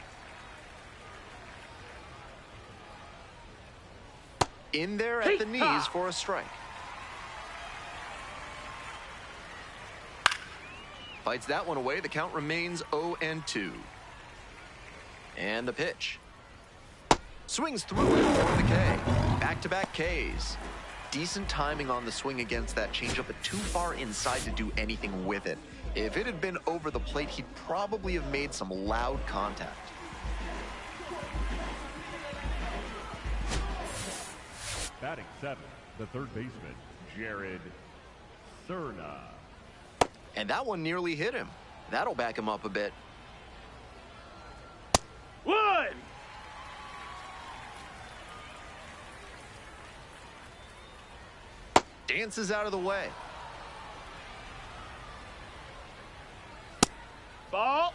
In there at the knees for a strike. Fights that one away. The count remains 0-2. And the pitch. Swings through it for the K. Back-to-back Ks. Decent timing on the swing against that changeup, but too far inside to do anything with it. If it had been over the plate, he'd probably have made some loud contact. Batting 7, the third baseman, Jared Cerna. And that one nearly hit him. That'll back him up a bit. 1. Dances out of the way. Ball.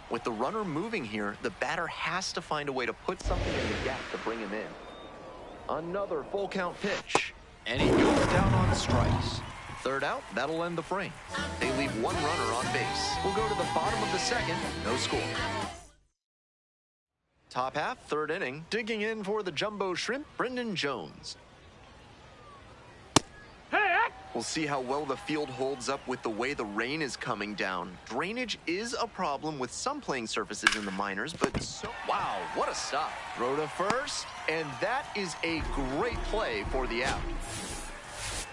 With the runner moving here, the batter has to find a way to put something in the gap to bring him in. Another full count pitch. And he goes down on strikes. Third out, that'll end the frame. They leave one runner on base. We'll go to the bottom of the second, no score. Top half, third inning. Digging in for the Jumbo Shrimp, Brendan Jones. We'll see how well the field holds up with the way the rain is coming down. Drainage is a problem with some playing surfaces in the minors, but wow, what a stop. Throw to first, and that is a great play for the out.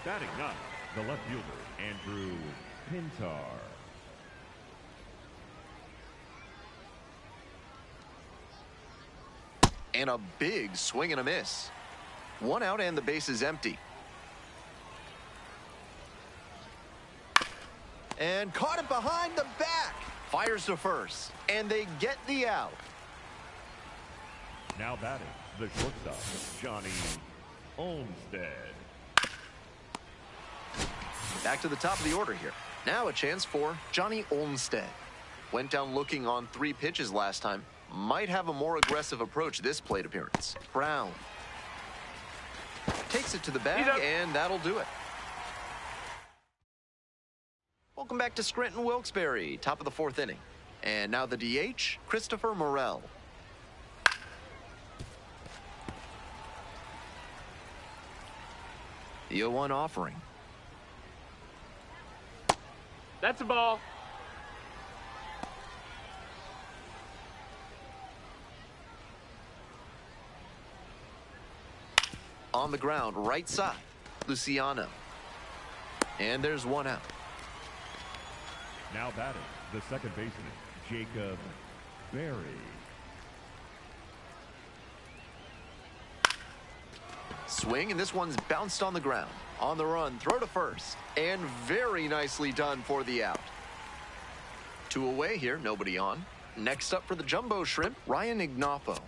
Batting 9, the left fielder, Andrew Pintar. And a big swing and a miss. 1 out and the base is empty. And caught it behind the back. Fires to first. And they get the out. Now batting, the shortstop, Johnny Olmstead. Back to the top of the order here. Now a chance for Johnny Olmstead. Went down looking on 3 pitches last time. Might have a more aggressive approach this plate appearance. Brown. Takes it to the bag, and that'll do it. Welcome back to Scranton Wilkes-Barre, top of the 4th inning. And now the DH, Christopher Morel. The 0-1 offering. That's a ball. On the ground, right side, Luciano. And there's 1 out. Now batting, the second baseman, Jacob Wilkes-Barre. Swing, and this one's bounced on the ground. On the run, throw to first. And very nicely done for the out. 2 away here, nobody on. Next up for the Jumbo Shrimp, Ryan Ignapo.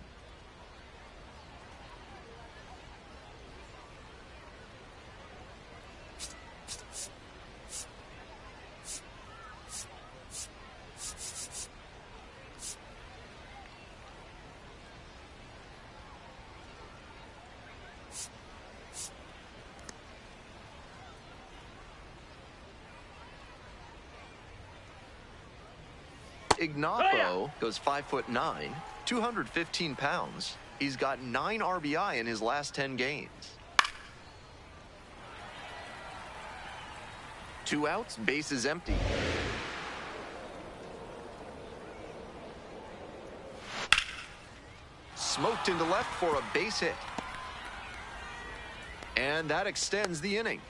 Ignapo goes 5'9", 215 pounds. He's got 9 RBI in his last 10 games. 2 outs, base is empty. Smoked into left for a base hit. And that extends the inning.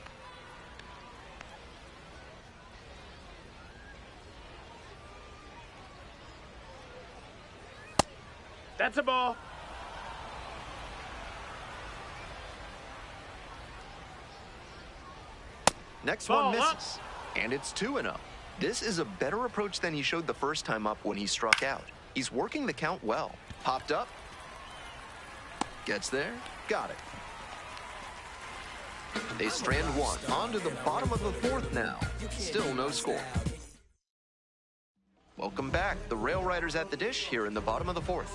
That's a ball. Next Ball one misses. up. And it's 2-0. This is a better approach than he showed the first time up when he struck out. He's working the count well. Popped up. Gets there. Got it. They strand one. On to the bottom of the 4th now. Still no score. Welcome back. The Rail Riders at the dish here in the bottom of the 4th.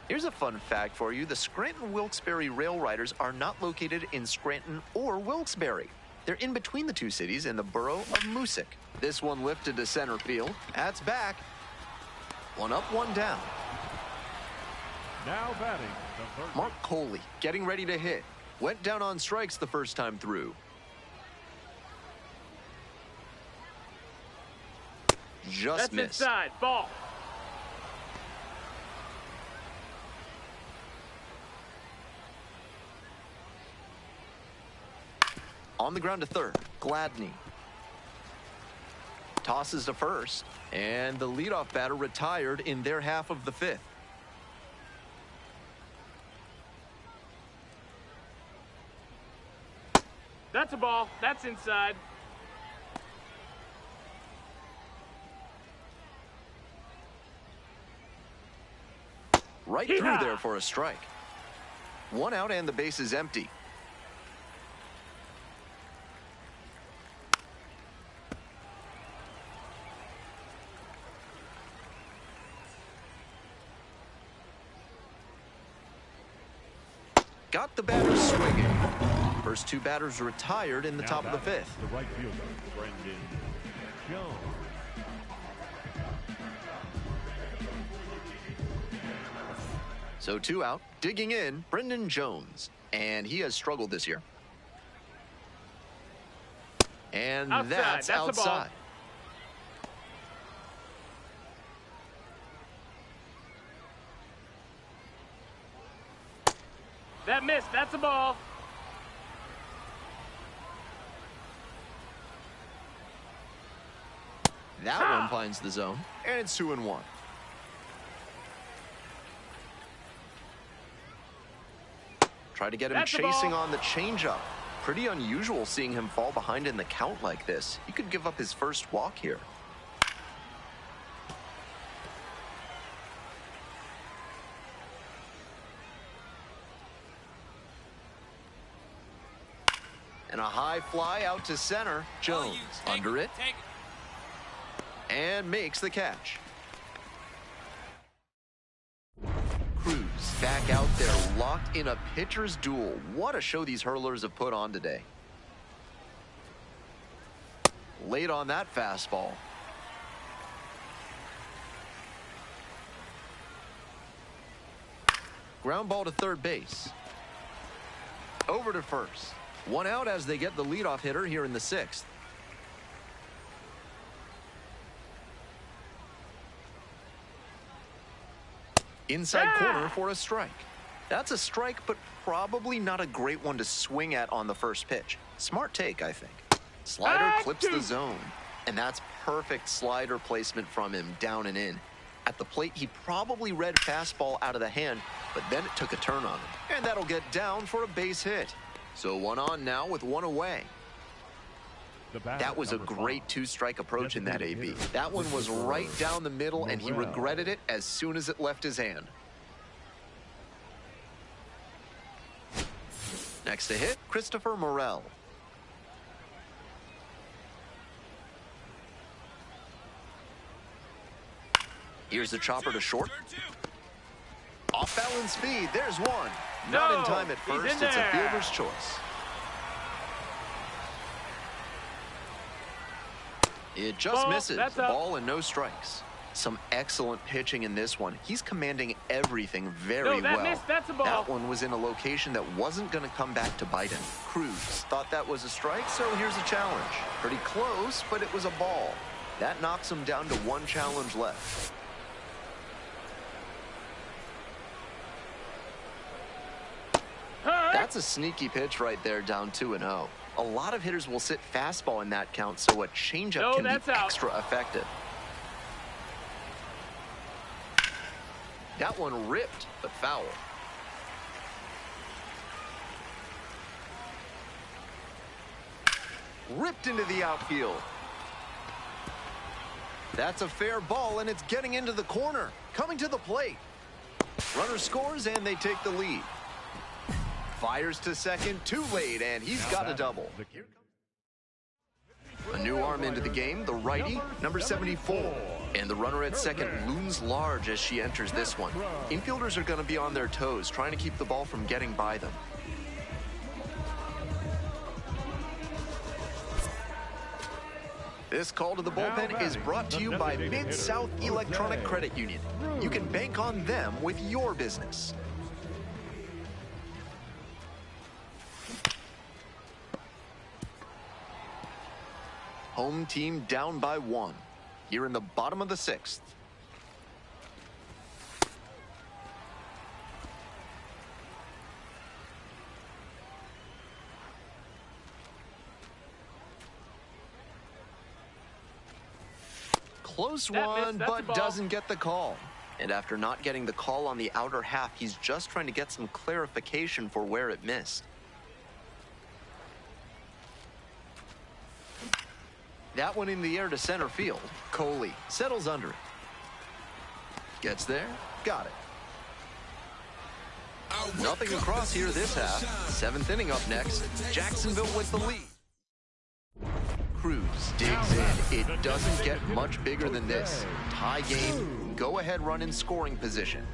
Here's a fun fact for you. The Scranton-Wilkes-Barre Rail Riders are not located in Scranton or Wilkes-Barre. They're in between the 2 cities in the borough of Moosic. This one lifted to center field. That's back. 1 up, 1 down. Now batting the third. Mark Coley getting ready to hit. Went down on strikes the first time through. Just missed. That's inside. Ball. On the ground to third, Gladney. Tosses to first, and the leadoff batter retired in their half of the 5th. That's a ball. That's inside. Right through there for a strike. 1 out and the base is empty. Got the batters swinging. First 2 batters retired in the top of the 5th. The right fielder, Brendan Jones. So 2 out, digging in, Brendan Jones. And he has struggled this year. And Outside. that's A ball. outside. That missed. That's a ball. That one finds the zone, and it's 2-1. Try to get him That's a chasing ball. on the changeup. Pretty unusual seeing him fall behind in the count like this. He could give up his first walk here. And a high fly out to center. Jones under it. And makes the catch. Cruz back out there, locked in a pitcher's duel. What a show these hurlers have put on today. Late on that fastball. Ground ball to third base. Over to first. 1 out as they get the leadoff hitter here in the 6th. Inside corner for a strike. That's a strike, but probably not a great one to swing at on the first pitch. Smart take, I think. Slider clips the zone, and that's perfect slider placement from him, down and in. At the plate, he probably read fastball out of the hand, but then it took a turn on him. And that'll get down for a base hit. So 1 on now with 1 away. That was a great 2-strike approach in that AB. That one was right down the middle, and he regretted it as soon as it left his hand. Next to hit, Christopher Morel. Here's the chopper to short. Off-balance speed, there's one. Not in time at first, it's a fielder's choice. It just misses. Ball and no strikes. Some excellent pitching in this one. He's commanding everything very well. Missed. That's a ball. That one was in a location that wasn't going to come back to bite him. Cruz thought that was a strike, so here's a challenge. Pretty close, but it was a ball. That knocks him down to 1 challenge left. That's a sneaky pitch right there, down 2-0. A lot of hitters will sit fastball in that count, so a changeup can be extra effective. That one ripped, but foul. Ripped into the outfield. That's a fair ball, and it's getting into the corner. Coming to the plate. Runner scores, and they take the lead. Fires to second, too late, and he's got a double. A new arm into the game, the righty, number 74. And the runner at second looms large as she enters this one. Infielders are going to be on their toes, trying to keep the ball from getting by them. This call to the bullpen is brought to you by Mid-South Electronic Credit Union. You can bank on them with your business. Home team down by 1 here in the bottom of the 6th. Close one, but doesn't get the call. And after not getting the call on the outer half, he's just trying to get some clarification for where it missed. That one in the air to center field. Coley settles under it. Gets there. Got it. Nothing across here this half. 7th inning up next. Jacksonville with the lead. Cruz digs in. It doesn't get much bigger than this. Tie game. Go ahead run in scoring position.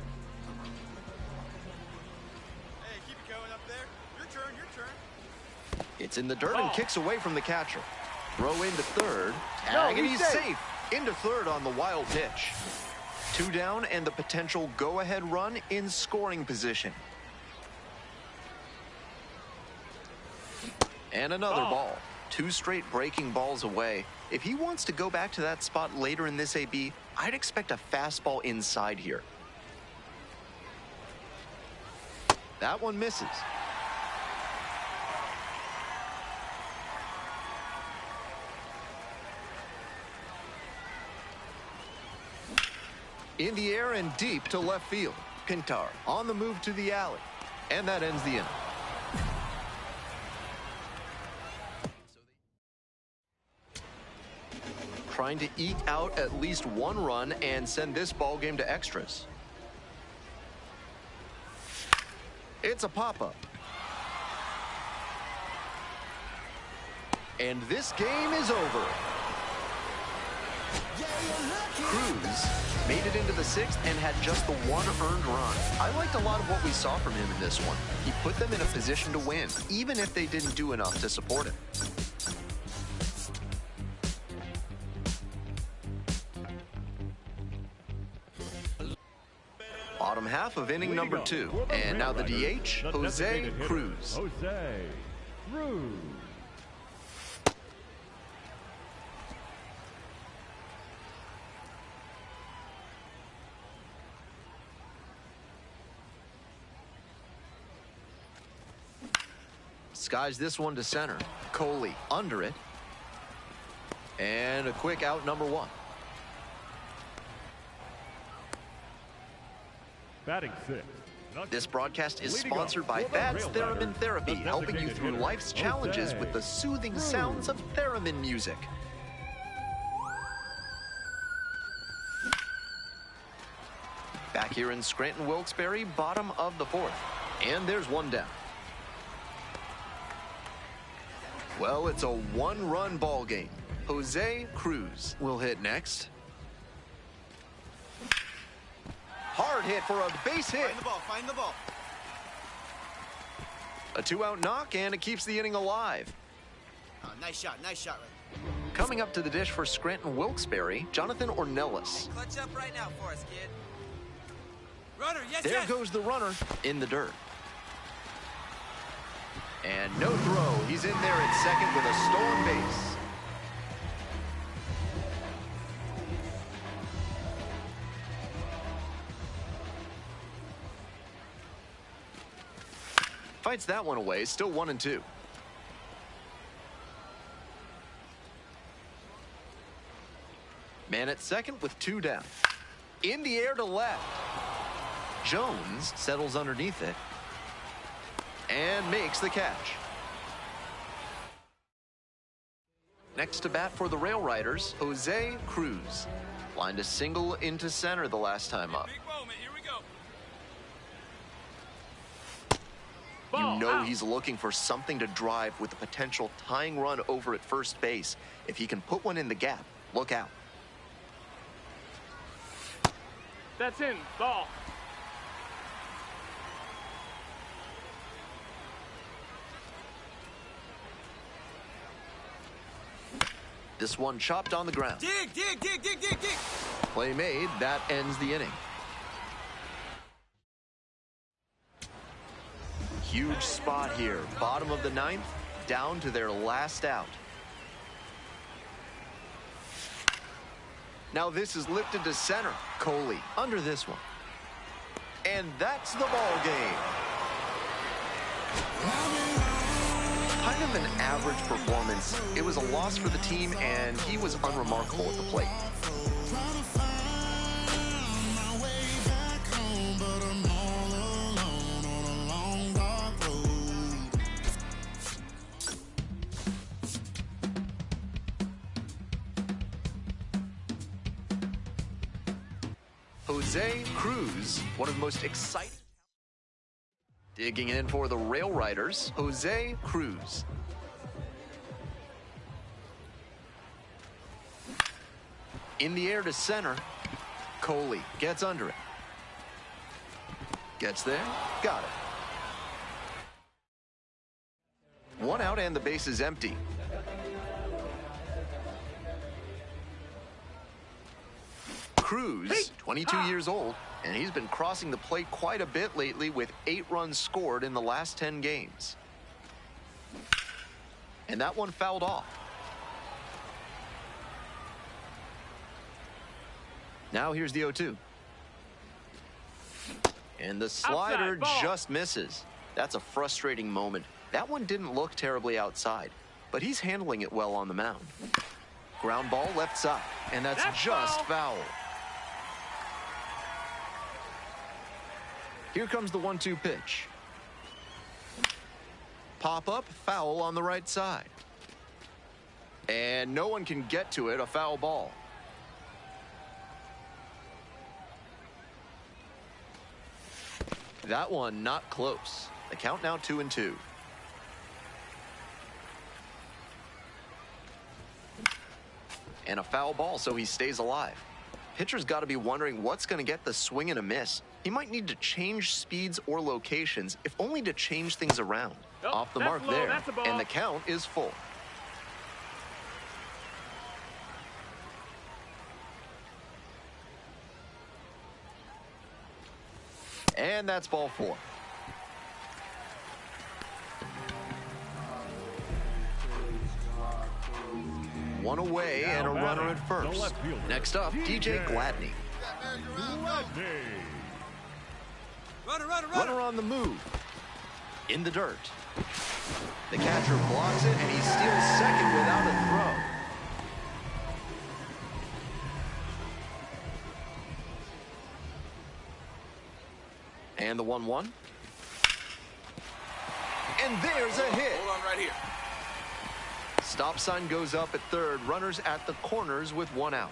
Hey, keep it going up there. Your turn, your turn. It's in the dirt and kicks away from the catcher. Throw into third. Tag, and he's safe. Into third on the wild pitch. 2 down and the potential go-ahead run in scoring position. And another ball. 2 straight breaking balls away. If he wants to go back to that spot later in this AB, I'd expect a fastball inside here. That one misses. In the air and deep to left field. Pintar on the move to the alley. And that ends the inning. Trying to eke out at least 1 run and send this ball game to extras. It's a pop-up. And this game is over. Cruz made it into the 6th and had just the 1 earned run. I liked a lot of what we saw from him in this one. He put them in a position to win, even if they didn't do enough to support it. Bottom half of inning number 2. And now the DH, Jose Cruz. Jose Cruz. Skies this one to center. Coley under it. And a quick out, number 1. Batting 6. This broadcast is sponsored by Bad's Theremin Therapy, helping you through life's challenges with the soothing sounds of theremin music. Back here in Scranton Wilkes-Barre, bottom of the 4th. And there's one down. Well, it's a one-run ball game. Jose Cruz will hit next. Hard hit for a base hit. Find the ball, find the ball. A 2-out knock, and it keeps the inning alive. Oh, nice shot right. Coming up to the dish for Scranton Wilkes-Barre, Jonathan Ornelas. Hey, clutch up right now for us, kid. Runner, yes, There goes the runner in the dirt. And no throw. He's in there at second with a stolen base. Fights that one away, still 1-2. Man at second with 2 down. In the air to left. Jones settles underneath it and makes the catch. Next to bat for the Rail Riders, Jose Cruz. Lined a single into center the last time up. Big moment, here we go. You know he's looking for something to drive with a potential tying run over at first base. If he can put one in the gap, look out. That's in. Ball. This one chopped on the ground. Dig. Play made. That ends the inning. Huge spot here. Bottom of the 9th, down to their last out. Now this is lifted to center. Coley under this one. And that's the ball game. Kind of an average performance. It was a loss for the team, and he was unremarkable at the plate. Jose Cruz, one of the most exciting. Digging in for the Rail Riders, Jose Cruz. In the air to center, Coley gets under it. Gets there, got it. 1 out and the base is empty. Cruz, 22 years old, and he's been crossing the plate quite a bit lately with 8 runs scored in the last 10 games. And that one fouled off. Now here's the 0-2. And the slider just misses. That's a frustrating moment. That one didn't look terribly outside, but he's handling it well on the mound. Ground ball left side, and that's just foul. Here comes the 1-2 pitch. Pop up, foul on the right side. And no one can get to it, a foul ball. That one not close. The count now 2-2. And a foul ball, so he stays alive. Pitcher's got to be wondering what's going to get the swing and a miss. He might need to change speeds or locations, if only to change things around. Off the mark there, and the count is full. And that's ball 4. One away and a runner at first. Next up, DJ Gladney. Runner on the move. In the dirt. The catcher blocks it, and he steals second without a throw. And the 1-1. And there's a hit. Hold on right here. Stop sign goes up at third. Runners at the corners with 1 out.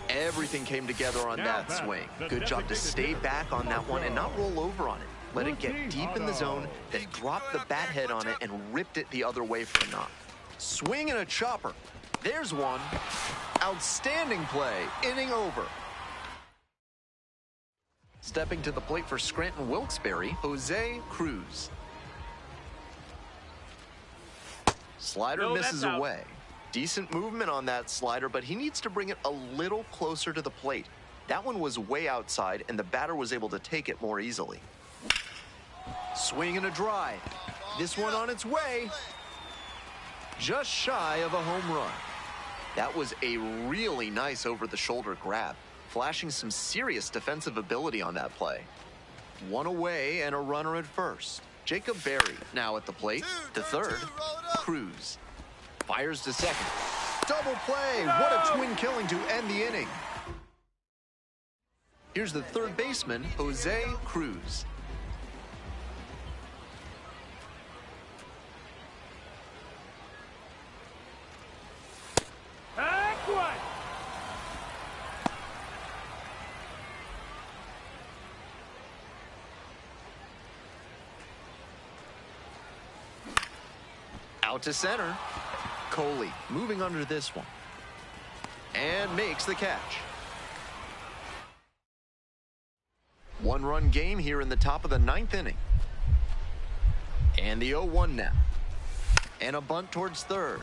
Everything came together on that swing. Good job to stay back on that one and not roll over on it. Let it get deep in the zone, then drop the bat head on it and ripped it the other way for a knock. Swing and a chopper. There's one. Outstanding play. Inning over. Stepping to the plate for Scranton Wilkes-Barre, Jose Cruz. Slider misses away. Decent movement on that slider, but he needs to bring it a little closer to the plate. That one was way outside, and the batter was able to take it more easily. Swing and a drive. This one on its way. Just shy of a home run. That was a really nice over-the-shoulder grab, flashing some serious defensive ability on that play. 1 away and a runner at first. Jacob Berry now at the plate. The third, Cruz. Fires to second. Double play. What a twin killing to end the inning. Here's the third baseman, Jose Cruz. Out to center. Coley moving under this one. And makes the catch. 1-run game here in the top of the 9th inning. And the 0-1 now. And a bunt towards third.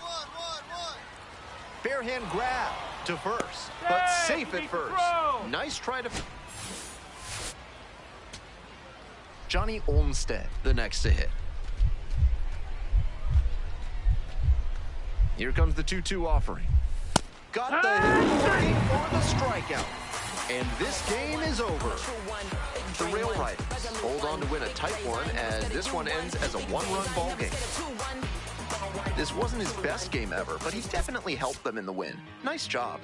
Bare hand grab to first, but safe at first. Nice try to... Johnny Olmstead, the next to hit. Here comes the 2-2 offering. Got the hit looking for the strikeout. And this game is over. The Rail Riders hold on to win a tight one as this one ends as a 1-run ball game. This wasn't his best game ever, but he definitely helped them in the win. Nice job.